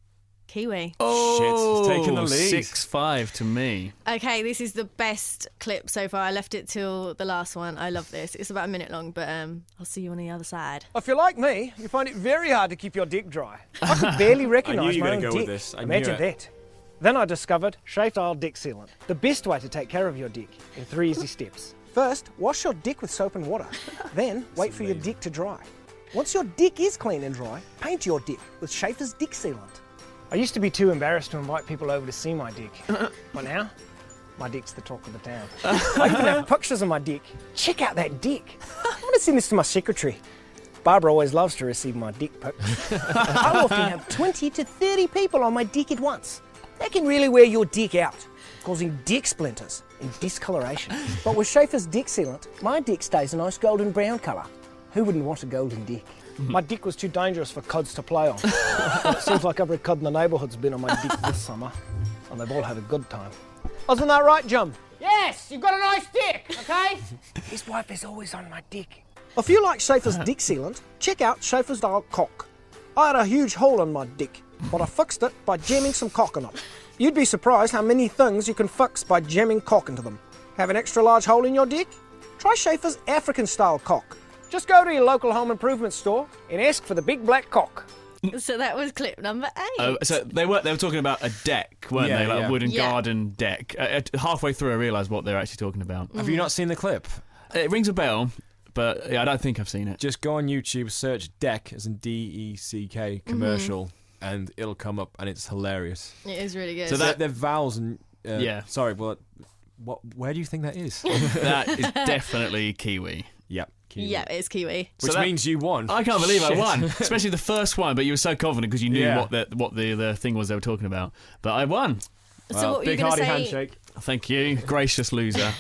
Kiwi. Oh, Shit, he's taking the lead. 6-5 to me. Okay, this is the best clip so far. I left it till the last one. I love this. It's about a minute long, but I'll see you on the other side. If you're like me, you find it very hard to keep your dick dry. I could barely recognise you were my gonna own go dick. with this. I knew Imagine it. that. Then I discovered Shave-Style Dick Sealant, the best way to take care of your dick in 3 easy steps. First, wash your dick with soap and water. Then, wait for your dick to dry. Once your dick is clean and dry, paint your dick with Schaefer's Dick Sealant. I used to be too embarrassed to invite people over to see my dick. But now, my dick's the talk of the town. I even have pictures of my dick. Check out that dick. I want to send this to my secretary. Barbara always loves to receive my dick pics. I often have 20 to 30 people on my dick at once. That can really wear your dick out, causing dick splinters and discoloration. But with Schaefer's Dick Sealant, my dick stays a nice golden brown colour. Who wouldn't want a golden dick? My dick was too dangerous for cods to play on. It seems like every cod in the neighbourhood's been on my dick this summer, and they've all had a good time. Wasn't that right, Jim? Yes, you've got a nice dick, okay? His wife is always on my dick. If you like Schaefer's Dick Sealant, check out Schaefer's Style Cock. I had a huge hole in my dick, but I fixed it by jamming some cock in it. You'd be surprised how many things you can fix by jamming cock into them. Have an extra large hole in your dick? Try Schaefer's African Style Cock. Just go to your local home improvement store and ask for the big black cock. So that was clip number 8. Oh, so they were talking about a deck, weren't Yeah, they? Like yeah. a wooden Yeah. garden deck. Halfway through, I realised what they're actually talking about. Have you not seen the clip? It rings a bell, but yeah, I don't think I've seen it. Just go on YouTube, search deck, as in D-E-C-K, commercial, and it'll come up, and it's hilarious. It is really good. So they're vowels and... Yeah. Sorry, but where do you think that is? That is definitely Kiwi. Yep. Kiwi. Yeah, it's Kiwi. Which means you won. I can't believe I Shit. won, especially the first one. But you were so confident because you knew Yeah. what the thing was they were talking about. But I won. So what were you big going to hearty say? handshake. Thank you, gracious loser.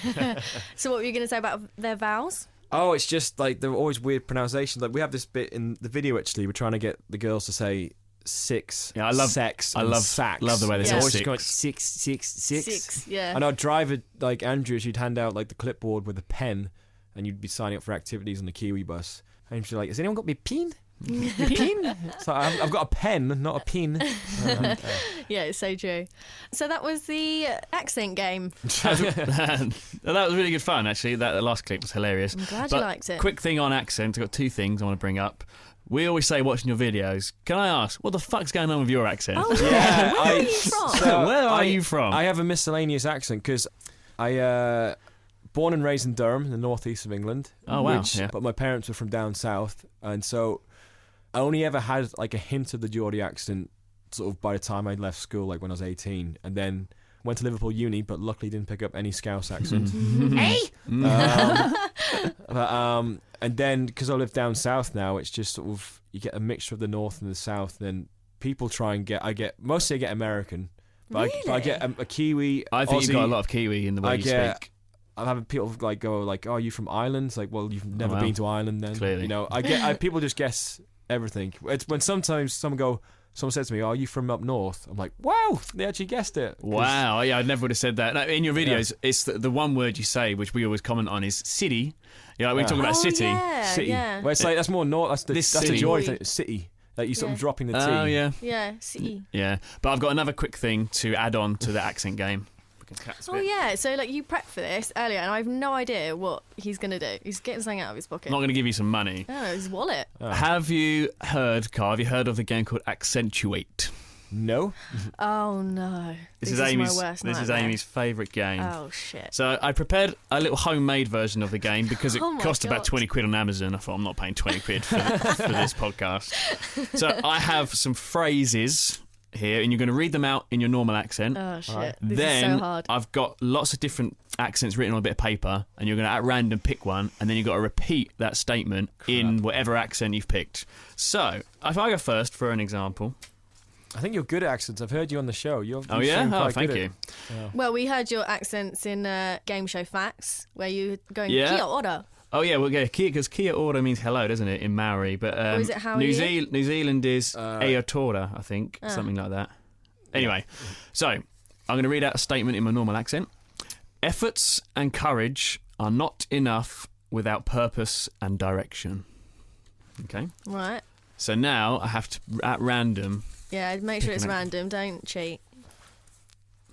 So what were you going to say about their vowels? Oh, it's just like they're always weird pronunciations. Like we have this bit in the video. Actually, we're trying to get the girls to say six. Yeah, I love sex. I and love sax. love the way they Yeah. say Always six. just going six. Six, yeah. And our driver, like Andrew, she'd hand out like the clipboard with a pen, and you'd be signing up for activities on the Kiwi bus. And she'd be like, "Has anyone got me pin? Me pin?" So I've got a pen, not a pin. Yeah, it's so true. So that was the accent game. That was really good fun, actually. That last clip was hilarious. I'm glad But you liked it. Quick thing on accent. I've got 2 things I want to bring up. We always say watching your videos. Can I ask, what the fuck's going on with your accent? Oh, yeah. Where are you from? Where are you from? I have a miscellaneous accent because I born and raised in Durham, in the northeast of England. Oh, wow, yeah. But my parents were from down south, and so I only ever had like a hint of the Geordie accent sort of by the time I left school, like when I was 18, and then went to Liverpool Uni, but luckily didn't pick up any Scouse accent. Hey! And then because I live down south now, it's just sort of you get a mixture of the north and the south. Then people try and mostly I get American, but I get a Kiwi. I think Aussie. you've got a lot of Kiwi in the way you speak. I'm having people like go like, "Oh, are you from Ireland?" It's like, well, you've never been to Ireland, then Clearly. you know. People just guess everything. It's when sometimes someone go, someone said to me, "Are you from up north?" I'm like, "Wow, they actually guessed it." Wow, yeah, I never would have said that. No, in your videos, it's the one word you say, which we always comment on, is city. Yeah, we're talking about city. City. Yeah. Well, it's like that's more north. That's the joy thing. City. Like you sort of dropping the T. Oh yeah. Yeah, city. Yeah, but I've got another quick thing to add on to the accent game. Oh yeah, so like you prepped for this earlier, and I have no idea what he's gonna do. He's getting something out of his pocket. I'm not going to give you some money. Oh, his wallet. Have you heard, Carl? Have you heard of the game called Accentuate? No. Oh no. This is my Amy's. worst This is nightmare. Amy's favourite game. Oh shit. So I prepared a little homemade version of the game because it Oh my cost about God. 20 quid on Amazon. I thought I'm not paying 20 quid for this podcast. So I have some phrases here, and you're going to read them out in your normal accent. Oh shit. This Then is so hard. I've got lots of different accents written on a bit of paper, and you're going to at random pick one, and then you've got to repeat that statement in whatever accent you've picked. So if I go first for an example. I think you're good at accents. I've heard you on the show. Oh yeah? Oh, thank you. Well, we heard your accents in Gameshow Facts, where you going Yeah. Kia ora. Oh yeah, well yeah, because Kia ora means hello, doesn't it, in Maori? But Or is it how are New you? Zealand is Aotora, I think, something like that. Anyway, so I'm going to read out a statement in my normal accent. Efforts and courage are not enough without purpose and direction. Okay. Right. So now I have to at random. Yeah, make sure it's Picking random. Don't cheat.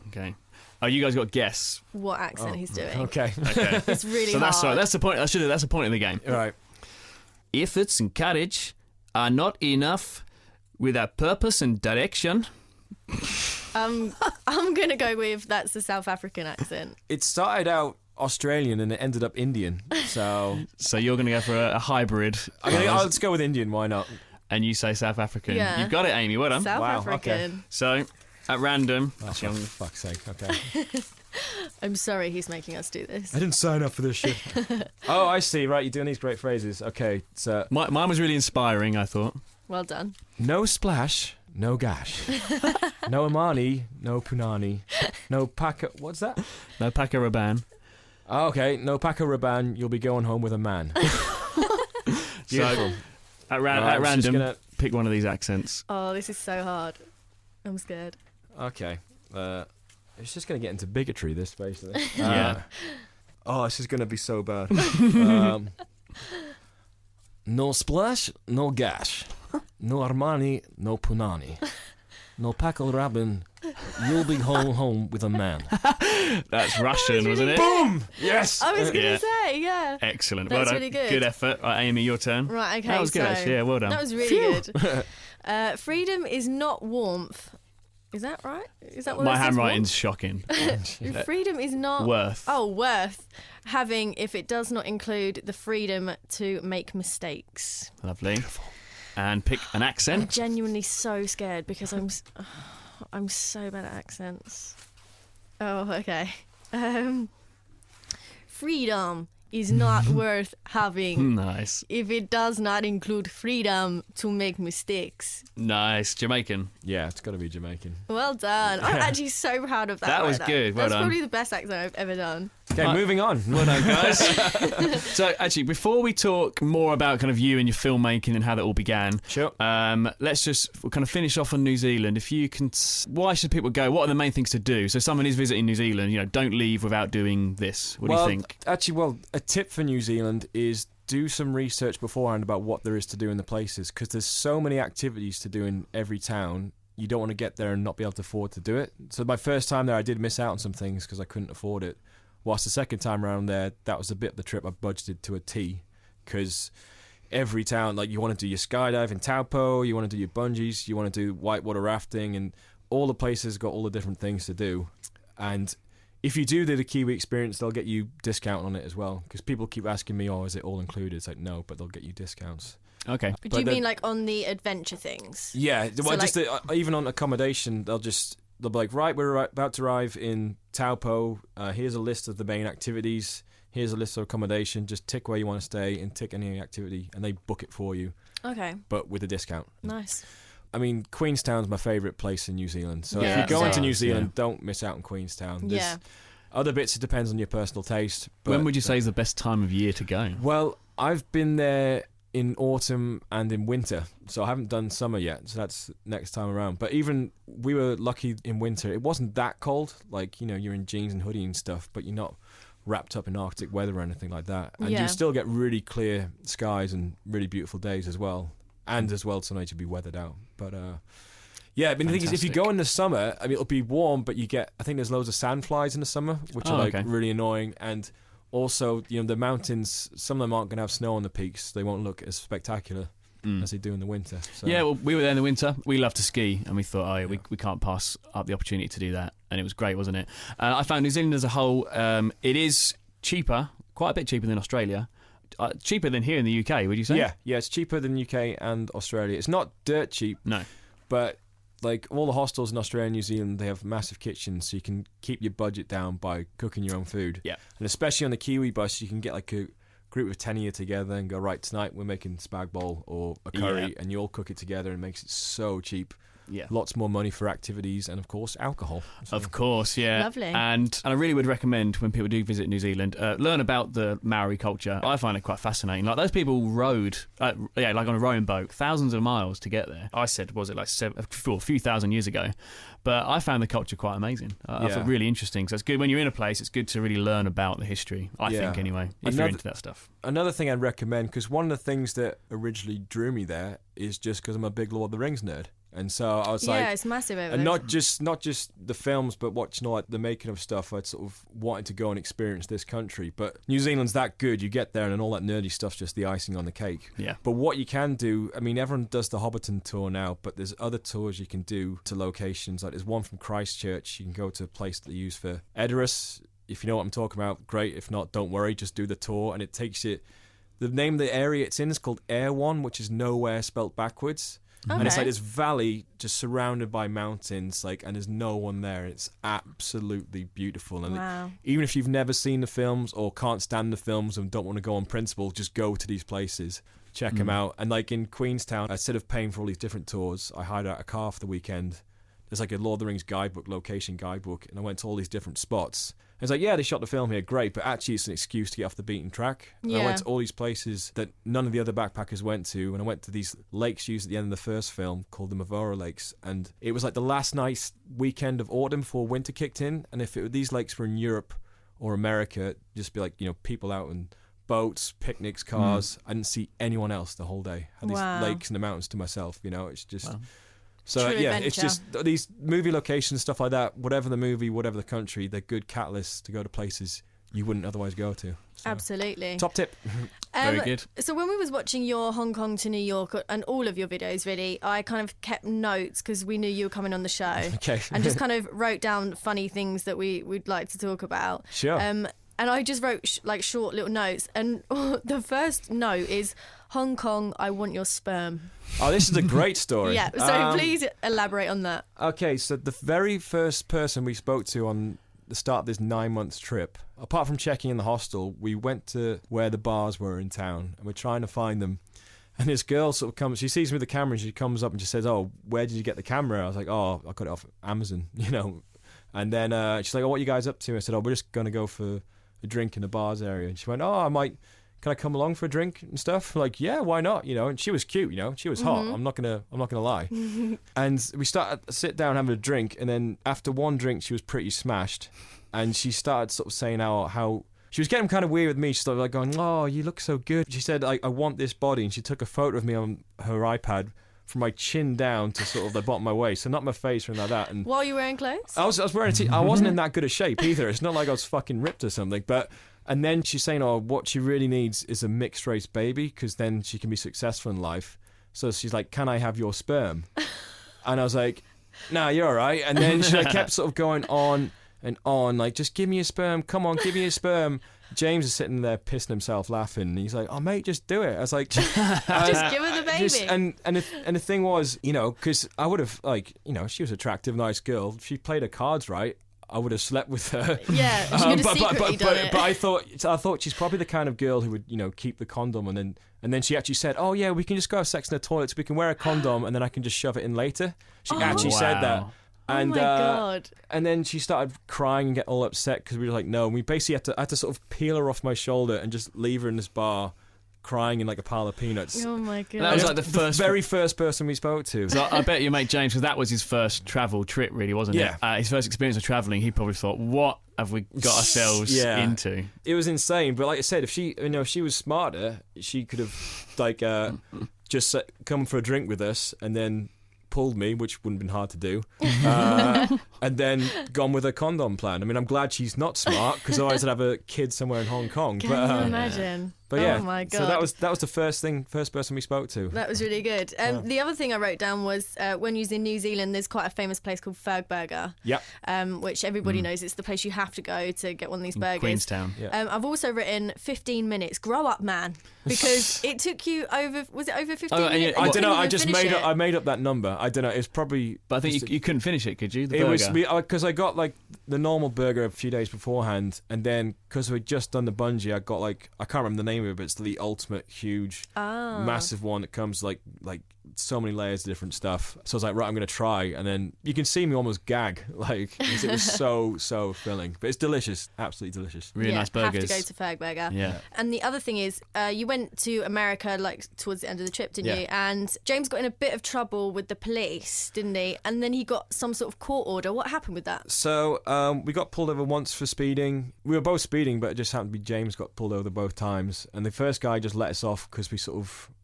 Okay. Oh, you guys got to guess. What accent he's doing. Okay. Okay. It's really so hard. that's the point. That's the point of the game. All right. Efforts and courage are not enough without purpose and direction. I'm gonna go with that's the South African accent. It started out Australian and it ended up Indian. So you're going to go for a hybrid. let's go with Indian. Why not? And you say South African. Yeah. You've got it, Amy. Well done. South Wow, African. okay. So, at random. Oh, for fuck's sake. Okay. I'm sorry he's making us do this. I didn't sign up for this shit. Oh, I see. Right, you're doing these great phrases. Okay, so Mine was really inspiring, I thought. Well done. no splash, no gash. No Amani, no Punani. No Paca... What's that? No Paco Rabanne. Oh, okay, no Paco Rabanne, you'll be going home with a man. Beautiful. So, at Right, I was just random, pick one of these accents. Oh, this is so hard. I'm scared. Okay. It's just going to get into bigotry, this, basically. Yeah. Oh, this is going to be so bad. No splash, no gash. No Armani, no Punani. No Paco Rabanne, you'll be home with a man. That's Russian, wasn't it? Boom! Yes! I was going to Yeah. say, yeah. Excellent. That's well done. really good. Good effort. Right, Amy, your turn. Right, okay. That was good, so actually. Yeah, well done. That was really good. Freedom is not warmth. Is that right? Is that what My it says, handwriting's shocking. warmth? Freedom is not Worth. Oh, worth having if it does not include the freedom to make mistakes. Lovely. And pick an I'm accent. genuinely so scared because I'm so bad at accents. Oh, okay. Freedom is not worth having Nice. if it does not include freedom to make mistakes. Nice. Jamaican. Yeah, it's got to be Jamaican. Well done. I'm actually so proud of that. That right was there. good. Well That's done. probably the best accent I've ever done. Okay, moving on. Well done, guys. So, actually, before we talk more about kind of you and your filmmaking and how that all began, Sure. let's just kind of finish off on New Zealand. If you can, why should people go? What are the main things to do? So, someone is visiting New Zealand. Don't leave without doing this. What do you think? Actually, a tip for New Zealand is do some research beforehand about what there is to do in the places, because there's so many activities to do in every town. You don't want to get there and not be able to afford to do it. So my first time there, I did miss out on some things because I couldn't afford it. Whilst the second time around there, that was a bit of the trip I budgeted to a T, because every town, like you want to do your skydive in Taupo, you want to do your bungees, you want to do whitewater rafting, and all the places got all the different things to do. And if you do the Kiwi experience, they'll get you discount on it as well, because people keep asking me, oh, is it all included? It's like, no, but they'll get you discounts. Okay. Do you mean like on the adventure things? Yeah, So well, like- just even on accommodation, they'll be like, right, we're about to arrive in Taupo. Here's a list of the main activities. Here's a list of accommodation. Just tick where you want to stay and tick any activity, and they book it for you, Okay, but with a discount. nice. I mean, Queenstown's my favourite place in New Zealand. So Yeah, if you're going to same. New Zealand, don't miss out on Queenstown. There's Yeah. other bits, it depends on your personal taste. But When would you say is the best time of year to go? Well, I've been there in autumn and in winter. So I haven't done summer yet. So that's next time around. But even we were lucky in winter. It wasn't that cold. Like, you're in jeans and hoodie and stuff, but you're not wrapped up in Arctic weather or anything like that. And you still get really clear skies and really beautiful days as well. And as well, sometimes you'll be weathered out. But yeah, I mean, the thing is, if you go in the summer, I mean, it'll be warm, but I think there's loads of sandflies in the summer, which are really annoying. And also, the mountains, some of them aren't going to have snow on the peaks. They won't look as spectacular as they do in the winter. So. Yeah, well, we were there in the winter. We love to ski, and we thought, we can't pass up the opportunity to do that. And it was great, wasn't it? I found New Zealand as a whole, it is cheaper, quite a bit cheaper than Australia. Cheaper than here in the UK, would you say? Yeah, it's cheaper than UK and Australia. It's not dirt cheap. No. But like all the hostels in Australia and New Zealand, they have massive kitchens, so you can keep your budget down by cooking your own food. Yeah. And especially on the Kiwi bus, you can get like a group of 10 of you together and go, right, tonight we're making spag bowl or a curry, and you all cook it together, and it makes it so cheap. Yeah. Lots more money for activities and, of course, alcohol. So. Of course, yeah. Lovely. And I really would recommend when people do visit New Zealand, learn about the Maori culture. I find it quite fascinating. Like, those people rode, like on a rowing boat, thousands of miles to get there. I said, was it like a few thousand years ago? But I found the culture quite amazing. I thought really interesting. So it's good when you're in a place, it's good to really learn about the history, I think, anyway, if you're into that stuff. Another thing I'd recommend, because one of the things that originally drew me there is just because I'm a big Lord of the Rings nerd. And so I was like, yeah, it's massive over and there. not just the films, but watching like the making of stuff. I'd sort of wanted to go and experience this country, but New Zealand's that good. You get there, and then all that nerdy stuff's just the icing on the cake. Yeah. But what you can do, I mean, everyone does the Hobbiton tour now, but there's other tours you can do to locations. Like there's one from Christchurch. You can go to a place that they use for Edoras. If you know what I'm talking about, great. If not, don't worry. Just do the tour, and it takes you. The name of the area it's in is called Erewhon, which is nowhere spelt backwards. Okay. And it's like this valley just surrounded by mountains, and there's no one there. It's absolutely beautiful. And even if you've never seen the films or can't stand the films and don't want to go on principle, just go to these places, check them out. And like in Queenstown, instead of paying for all these different tours, I hired out a car for the weekend. There's like a Lord of the Rings guidebook, location guidebook, and I went to all these different spots. And it's like, yeah, they shot the film here, great, but actually it's an excuse to get off the beaten track. And I went to all these places that none of the other backpackers went to, and I went to these lakes used at the end of the first film called the Mavora Lakes, and it was like the last nice weekend of autumn before winter kicked in, and if these lakes were in Europe or America, just be like, people out in boats, picnics, cars. I didn't see anyone else the whole day. I had these lakes and the mountains to myself, it's just... Wow. So True yeah, adventure. it's just these movie locations, stuff like that. Whatever the movie, whatever the country, they're good catalysts to go to places you wouldn't otherwise go to. So, absolutely. top tip. Very good. So when we was watching your Hong Kong to New York and all of your videos, really, I kind of kept notes because we knew you were coming on the show. Okay. And just kind of wrote down funny things that we'd like to talk about. Sure. And I just wrote short little notes. And the first note is, Hong Kong, I want your sperm. Oh, this is a great story. Yeah, so please elaborate on that. Okay, so the very first person we spoke to on the start of this 9-month trip, apart from checking in the hostel, we went to where the bars were in town, and we're trying to find them. And this girl sort of comes, she sees me with the camera, and she comes up and she says, oh, where did you get the camera? I was like, oh, I got it off Amazon, And then she's like, oh, what are you guys up to? I said, oh, we're just going to go for a drink in the bars area. And she went, oh, can I come along for a drink and stuff? Like, yeah, why not? And she was cute, she was hot. I'm not gonna lie. And we sit down having a drink, and then after one drink, she was pretty smashed, and she started sort of saying how she was getting kind of weird with me. She started like going, oh, you look so good. She said, I want this body, and she took a photo of me on her iPad from my chin down to sort of the bottom of my waist, so not my face or anything like that. And while you wearing clothes? I was wearing I wasn't in that good a shape either. It's not like I was fucking ripped or something, but. And then she's saying, oh, what she really needs is a mixed race baby, because then she can be successful in life. So she's like, can I have your sperm? And I was like, nah, you're all right. And then she kept sort of going on and on, like, just give me your sperm. Come on, give me your sperm. James is sitting there pissing himself laughing. And he's like, oh, mate, just do it. I was like... just give her the baby. And the thing was, because I would have, she was an attractive, nice girl. If she played her cards right, I would have slept with her. Yeah, she would have secretly done it. But I thought she's probably the kind of girl who would, keep the condom, and then she actually said, "Oh yeah, we can just go have sex in the toilet, so we can wear a condom, and then I can just shove it in later." She actually said that. And, oh my God. And then she started crying and get all upset because we were like, no. And we basically had to sort of peel her off my shoulder and just leave her in this bar, crying in like a pile of peanuts. Oh my god! That was like the very first person we spoke to. So I bet your mate James, because that was his first travel trip, really, wasn't it? His first experience of travelling. He probably thought, "What have we got ourselves into?" It was insane. But like I said, if she was smarter, she could have like just come for a drink with us and then pulled me, which wouldn't have been hard to do, and then gone with a condom plan. I mean, I'm glad she's not smart, because otherwise I'd have a kid somewhere in Hong Kong. Can you imagine? But yeah, oh my god! So that was the first person we spoke to. That was really good. The other thing I wrote down was when you was in New Zealand, there's quite a famous place called Fergburger. Yep. Which everybody knows. It's the place you have to go to get one of these burgers. Queenstown. Yeah. I've also written 15 minutes. Grow up, man, because it took you over. Was it over 15 minutes? I don't know. I made up that number. I don't know. It's probably. But I think you couldn't finish it, could you? The burger. was because I got like the normal burger a few days beforehand, and then because we'd just done the bungee, I got like, I can't remember the name of it, but it's the ultimate huge, massive one that comes like so many layers of different stuff. So I was like, right, I'm going to try, and then you can see me almost gag, like, because it was so filling. But it's delicious, absolutely delicious. Really nice burgers. Have to go to Fergburger. Yeah. And the other thing is, you went to America like towards the end of the trip, didn't you? And James got in a bit of trouble with the police, didn't he? And then he got some sort of court order. What happened with that? So we got pulled over once for speeding. We were both speeding, but it just happened to be James got pulled over both times. And the first guy just let us off because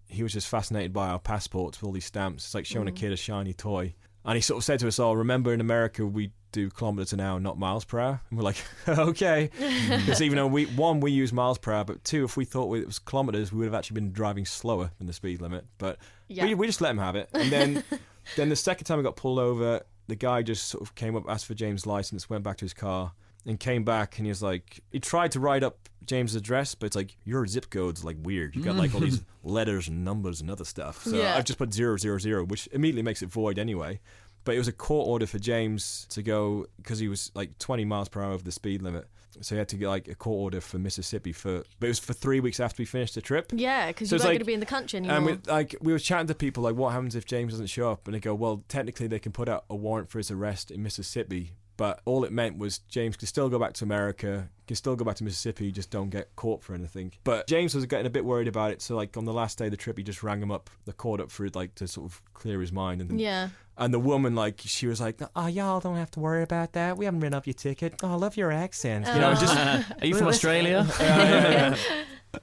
he was just fascinated by our passports with all these stamps. It's like showing a kid a shiny toy. And he sort of said to us all, remember in America we do kilometres an hour, not miles per hour? And we're like, okay. Because even though we use miles per hour, but two, if we thought it was kilometres, we would have actually been driving slower than the speed limit. But we just let him have it. And then the second time we got pulled over, the guy just sort of came up, asked for James' license, went back to his car, and came back, and he was like, he tried to write up James' address, but it's like, your zip code's like weird. You got like all these letters and numbers and other stuff. So I've just put 000, which immediately makes it void anyway. But it was a court order for James to go, because he was like 20 miles per hour over the speed limit. So he had to get like a court order for Mississippi but it was for 3 weeks after we finished the trip. Yeah, because you weren't going to be in the country anymore. And we were chatting to people like, what happens if James doesn't show up? And they go, well, technically they can put out a warrant for his arrest in Mississippi. But all it meant was James could still go back to America, could still go back to Mississippi, just don't get caught for anything. But James was getting a bit worried about it, so like on the last day of the trip, he just rang him up, the court up for it, like to sort of clear his mind. And the woman, like, she was like, oh, y'all don't have to worry about that. We haven't written up your ticket. Oh, I love your accent. You know, just are you from Australia?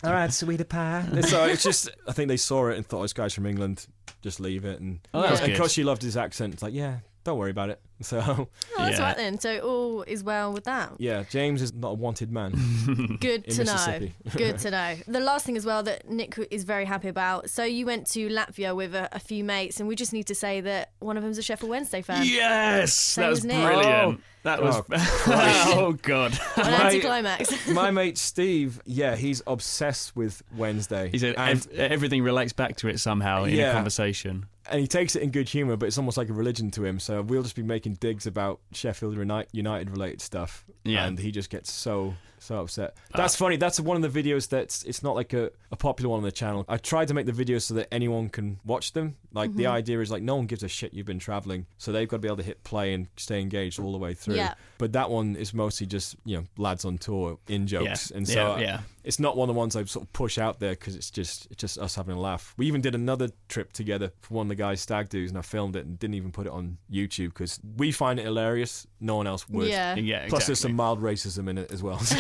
All right, sweetie pie. So it's just, I think they saw it and thought, this guy's from England, just leave it. And because she loved his accent, it's like, yeah, don't worry about it. So that's right then. So all is well with that. Yeah, James is not a wanted man. Good to know. Good to know. The last thing as well that Nick is very happy about. So you went to Latvia with a few mates, and we just need to say that one of them's a Sheffield Wednesday fan. Yes, that was brilliant. That was oh god, an anticlimax. My mate Steve, he's obsessed with Wednesday. He said everything relates back to it somehow in a conversation. And he takes it in good humour, but it's almost like a religion to him. So we'll just be making digs about Sheffield United related stuff. Yeah. And he just gets so upset. That's funny. That's one of the videos it's not like a popular one on the channel. I tried to make the videos so that anyone can watch them. Like the idea is like no one gives a shit you've been travelling. So they've got to be able to hit play and stay engaged all the way through. Yeah. But that one is mostly just, lads on tour in jokes. Yeah. And so it's not one of the ones I sort of push out there because it's just us having a laugh. We even did another trip together for one of the guys' stag do's, and I filmed it and didn't even put it on YouTube because we find it hilarious. No one else would. Yeah. Plus there's some mild racism in it as well. So.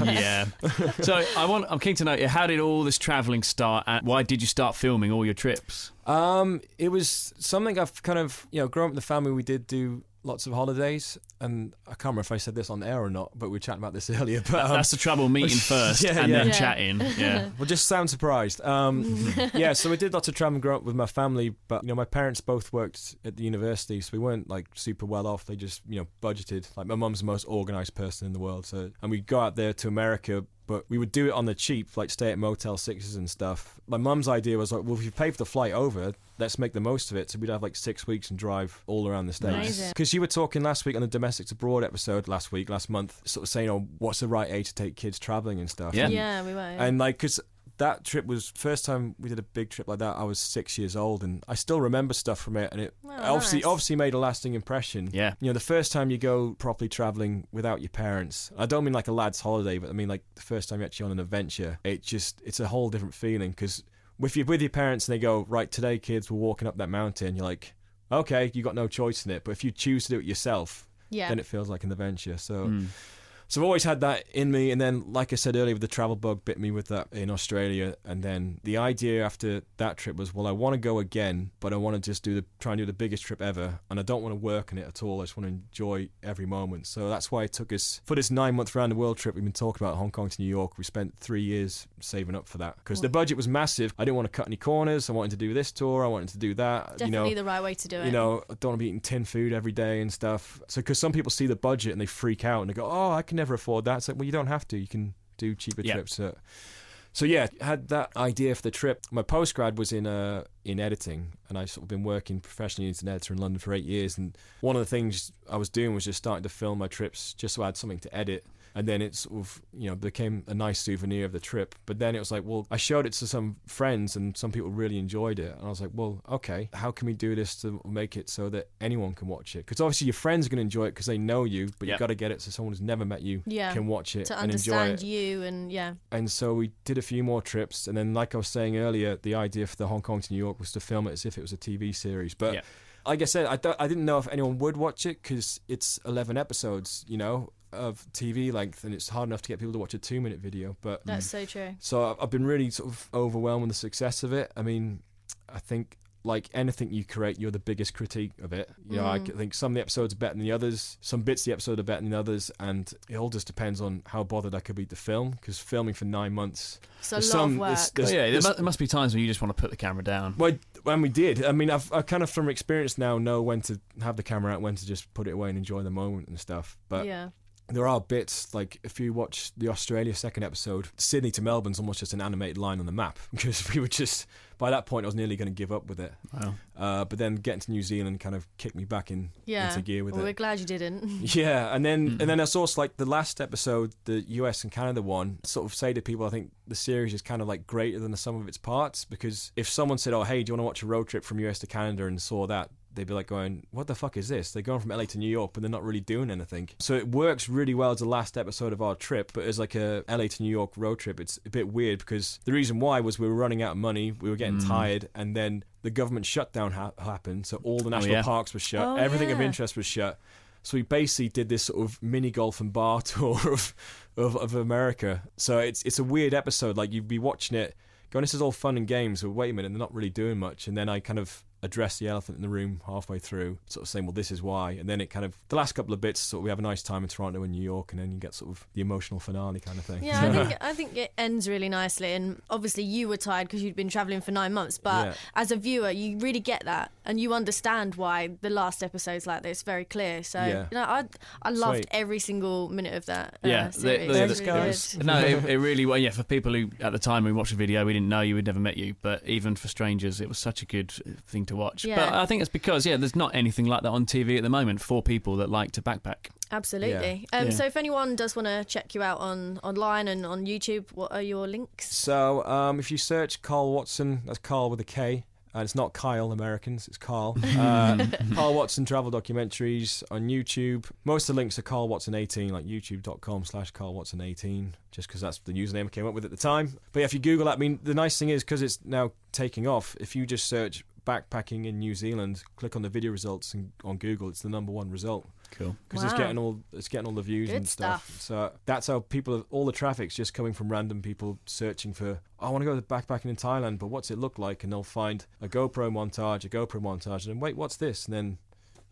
Yeah. So I'm keen to know, how did all this travelling start, and why did you start filming all your trips? It was something I've kind of, growing up in the family, we did do lots of holidays, and I can't remember if I said this on air or not, but we were chatting about this earlier. But that's the trouble, meeting first and then chatting. Yeah. Well, just sound surprised. So we did lots of traveling growing up with my family, but my parents both worked at the university, so we weren't like super well off. They just budgeted. Like my mum's the most organised person in the world, and we'd go out there to America. But we would do it on the cheap, like stay at Motel 6s and stuff. My mum's idea was like, well, if you pay for the flight over, let's make the most of it. So we'd have like 6 weeks and drive all around the States. Because you were talking last week on the Domestics Abroad episode last month, sort of saying, what's the right age to take kids travelling and stuff. Yeah, we were. And like, because that trip was first time we did a big trip like that. I was 6 years old, and I still remember stuff from it, and it obviously made a lasting impression. Yeah. You know, the first time you go properly traveling without your parents, I don't mean like a lad's holiday, but I mean like the first time you're actually on an adventure, it's a whole different feeling, because if you're with your parents and they go, right, today kids, we're walking up that mountain, you're like, okay, you got no choice in it. But if you choose to do it yourself, then it feels like an adventure. So I've always had that in me, and then, like I said earlier, the travel bug bit me with that in Australia, and then the idea after that trip was, well, I want to go again, but I want to just try and do the biggest trip ever, and I don't want to work on it at all. I just want to enjoy every moment. So that's why it took us, for this 9-month round the world trip we've been talking about, Hong Kong to New York, we spent 3 years saving up for that, because the budget was massive. I didn't want to cut any corners. I wanted to do this tour. I wanted to do that. Definitely the right way to do it. You know, I don't want to be eating tin food every day and stuff. So, because some people see the budget and they freak out and they go, oh, I can never afford that. It's like, well, you don't have to. You can do cheaper trips. So yeah, had that idea for the trip. My postgrad was in editing, and I've sort of been working professionally as an editor in London for 8 years. And one of the things I was doing was just starting to film my trips, just so I had something to edit. And then it sort of, became a nice souvenir of the trip. But then it was like, well, I showed it to some friends and some people really enjoyed it. And I was like, well, okay, how can we do this to make it so that anyone can watch it? Because obviously your friends are going to enjoy it because they know you, but you've got to get it so someone who's never met you can watch it and enjoy it. To understand you and And so we did a few more trips. And then, like I was saying earlier, the idea for the Hong Kong to New York was to film it as if it was a TV series. But like I said, I didn't know if anyone would watch it because it's 11 episodes, of TV length, and it's hard enough to get people to watch a 2-minute video. But that's so true. So I've been really sort of overwhelmed with the success of it. I mean, I think like anything you create, you're the biggest critique of it. I think some of the episodes are better than the others, some bits of the episode are better than the others, and it all just depends on how bothered I could be to film, because filming for 9 months, it's a lot of work. There must be times when you just want to put the camera down. Well, when we did, I mean, I kind of from experience now know when to have the camera out, when to just put it away and enjoy the moment and stuff. But there are bits, like if you watch the Australia second episode, Sydney to Melbourne's almost just an animated line on the map, because we were just, by that point I was nearly going to give up with it. Wow. But then getting to New Zealand kind of kicked me back into gear with it. We're glad you didn't. Yeah, and then I saw like the last episode, the US and Canada one, sort of say to people, I think the series is kind of like greater than the sum of its parts, because if someone said, oh, hey, do you want to watch a road trip from US to Canada, and saw that, they'd be like going, what the fuck is this? They're going from LA to New York, but they're not really doing anything. So it works really well as the last episode of our trip, but as like a LA to New York road trip, it's a bit weird, because the reason why was we were running out of money, we were getting tired, and then the government shutdown happened, so all the national parks were shut, everything of interest was shut. So we basically did this sort of mini golf and bar tour of America. So it's a weird episode. Like, you'd be watching it going, this is all fun and games, but wait a minute, they're not really doing much. And then I kind of address the elephant in the room halfway through, sort of saying, well, this is why. And then it kind of, the last couple of bits, sort of, we have a nice time in Toronto and New York, and then you get sort of the emotional finale kind of thing. Yeah, I think it ends really nicely. And obviously you were tired because you'd been travelling for 9 months, but as a viewer, you really get that, and you understand why the last episode's like this, very clear. So I loved every single minute of that series. Thanks, guys. No, it really, well, for people who at the time we watched the video, we didn't know you, we'd never met you, but even for strangers, it was such a good thing to watch. But I think it's because there's not anything like that on TV at the moment for people that like to backpack. Absolutely. So if anyone does want to check you out online and on YouTube, what are your links? So if you search Karl Watson, that's Karl with a K, and it's not Kyle, Americans, it's Karl. Karl Watson travel documentaries on YouTube. Most of the links are Karl Watson 18, like youtube.com/Karl Watson 18, just because that's the username I came up with at the time. But if you Google that, I mean, the nice thing is, because it's now taking off, if you just search backpacking in New Zealand, click on the video results, and on Google it's the #1 result. Cool. Because it's getting all the views and stuff. So that's how all the traffic's just coming from random people searching for, I want to go to backpacking in Thailand, but what's it look like? And they'll find a GoPro montage, and then wait, what's this? And then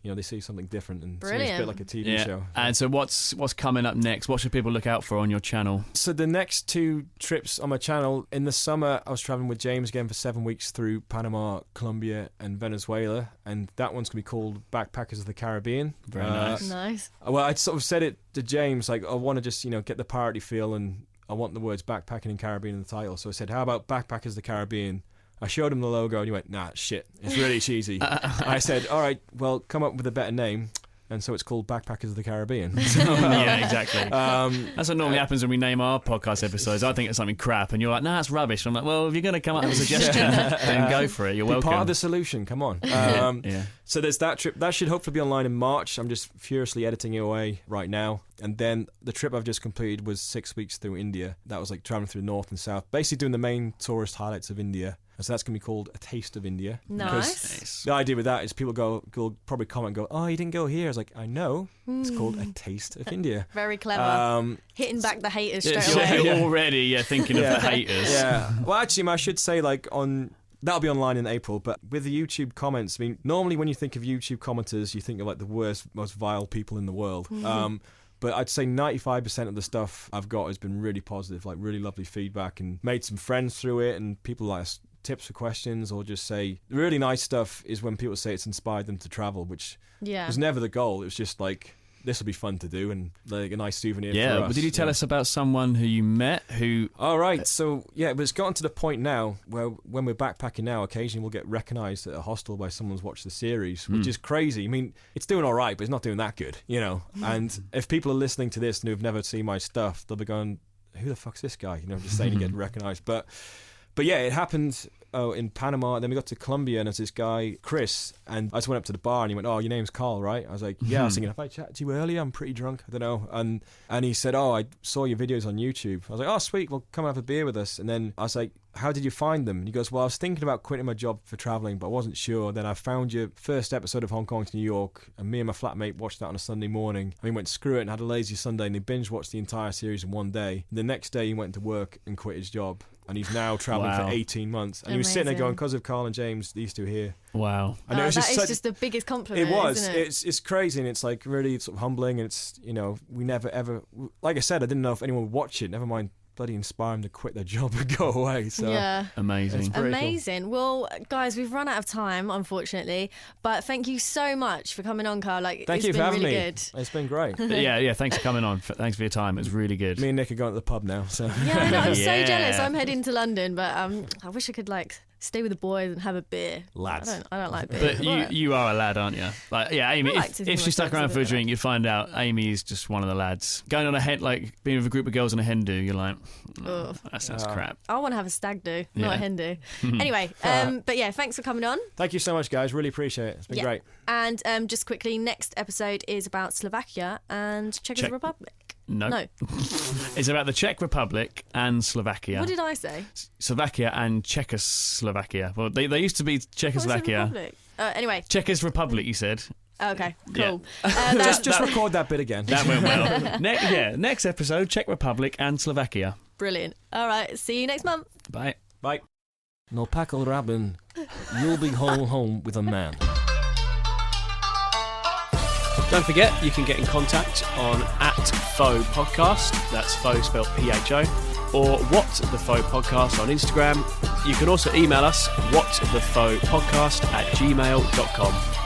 they see something different, and so it's a bit like a TV show. And so what's coming up next? What should people look out for on your channel? So the next 2 trips on my channel, in the summer, I was traveling with James again for 7 weeks through Panama, Colombia, and Venezuela, and that one's going to be called Backpackers of the Caribbean. Very nice. Nice. Well, I sort of said it to James, like, I want to just, get the parody feel, and I want the words backpacking and Caribbean in the title. So I said, how about Backpackers of the Caribbean? I showed him the logo, and he went, nah, shit, it's really cheesy. I said, all right, well, come up with a better name. and so it's called Backpackers of the Caribbean. Yeah, exactly. That's what normally happens when we name our podcast episodes. I think it's something crap, and you're like, "Nah, it's rubbish." I'm like, "Well, if you're going to come up with a suggestion, then go for it. You're welcome." Part of the solution. Come on. Yeah. So there's that trip. That should hopefully be online in March. I'm just furiously editing it away right now. And then the trip I've just completed was 6 weeks through India. That was like traveling through north and south, basically doing the main tourist highlights of India. So that's going to be called A Taste of India. Nice. The idea with that is people go probably comment and go, "Oh, you didn't go here." I was like, "I know. It's called A Taste of India." Very clever. Hitting back the haters straight away. You're already thinking of the haters. Yeah. Well, actually, I should say that'll be online in April, but with the YouTube comments, I mean, normally when you think of YouTube commenters, you think of like the worst, most vile people in the world. But I'd say 95% of the stuff I've got has been really positive, like really lovely feedback, and made some friends through it, and people like tips for questions, or just say the really nice stuff is when people say it's inspired them to travel, which was never the goal. It was just like, this will be fun to do and like a nice souvenir for us. But did you tell us about someone who you met who... All right, so but it's gotten to the point now where when we're backpacking now, occasionally we'll get recognised at a hostel by someone who's watched the series, which is crazy. I mean, it's doing all right, but it's not doing that good, you know. And if people are listening to this and who've never seen my stuff, they'll be going, "Who the fuck's this guy?" You know, just saying to get recognised. But yeah, it happened in Panama. Then we got to Colombia, and there's this guy, Chris, and I just went up to the bar, and he went, "Oh, your name's Karl, right?" I was like, "Yeah." I was thinking, "Have I chatted to you earlier? I'm pretty drunk. I don't know." And he said, "Oh, I saw your videos on YouTube." I was like, "Oh, sweet. Well, come have a beer with us." And then I was like, "How did you find them?" And he goes, "Well, I was thinking about quitting my job for traveling, but I wasn't sure. Then I found your first episode of Hong Kong to New York, and me and my flatmate watched that on a Sunday morning. And we went, screw it, and had a lazy Sunday, and he binge watched the entire series in one day. And the next day he went to work and quit his job. And he's now travelling for 18 months. And he was sitting there going, "Because of Karl and James, these two here." Wow. And that is just the biggest compliment. It was. Isn't it? It's crazy, and it's like really sort of humbling. And it's, you know, we never ever, like I said, I didn't know if anyone would watch it. Never mind bloody inspire them to quit their job and go away. So amazing. Amazing. Cool. Well, guys, we've run out of time, unfortunately. But thank you so much for coming on, Karl. Thank you for having me. Good. It's been great. Yeah. Thanks for coming on. Thanks for your time. It was really good. Me and Nick are going to the pub now. So yeah, I know. I'm so jealous. I'm heading to London, but I wish I could stay with the boys and have a beer. Lads. I don't like beer. But you are a lad, aren't you? Like, yeah, Amy. If she stuck around for a drink, you'd find out Amy is just one of the lads. Going on being with a group of girls on a hen do, you're like, that sounds crap. I want to have a stag do, not a hen do. Anyway, but yeah, thanks for coming on. Thank you so much, guys. Really appreciate it. It's been great. And just quickly, next episode is about Slovakia and Czech Republic. No. It's about the Czech Republic and Slovakia. What did I say? Slovakia and Czechoslovakia. Well, they used to be Czechoslovakia. Anyway. Czech's Republic, you said. Okay, cool. Yeah. Just record that bit again. That went well. Next episode, Czech Republic and Slovakia. Brilliant. All right, see you next month. Bye. Bye. No Paco Rabin, you'll be home with a man. Don't forget, you can get in contact on @Faux_podcast, that's faux spelled PHO, or What the Faux Podcast on Instagram. You can also email us whatthefauxpodcast@gmail.com.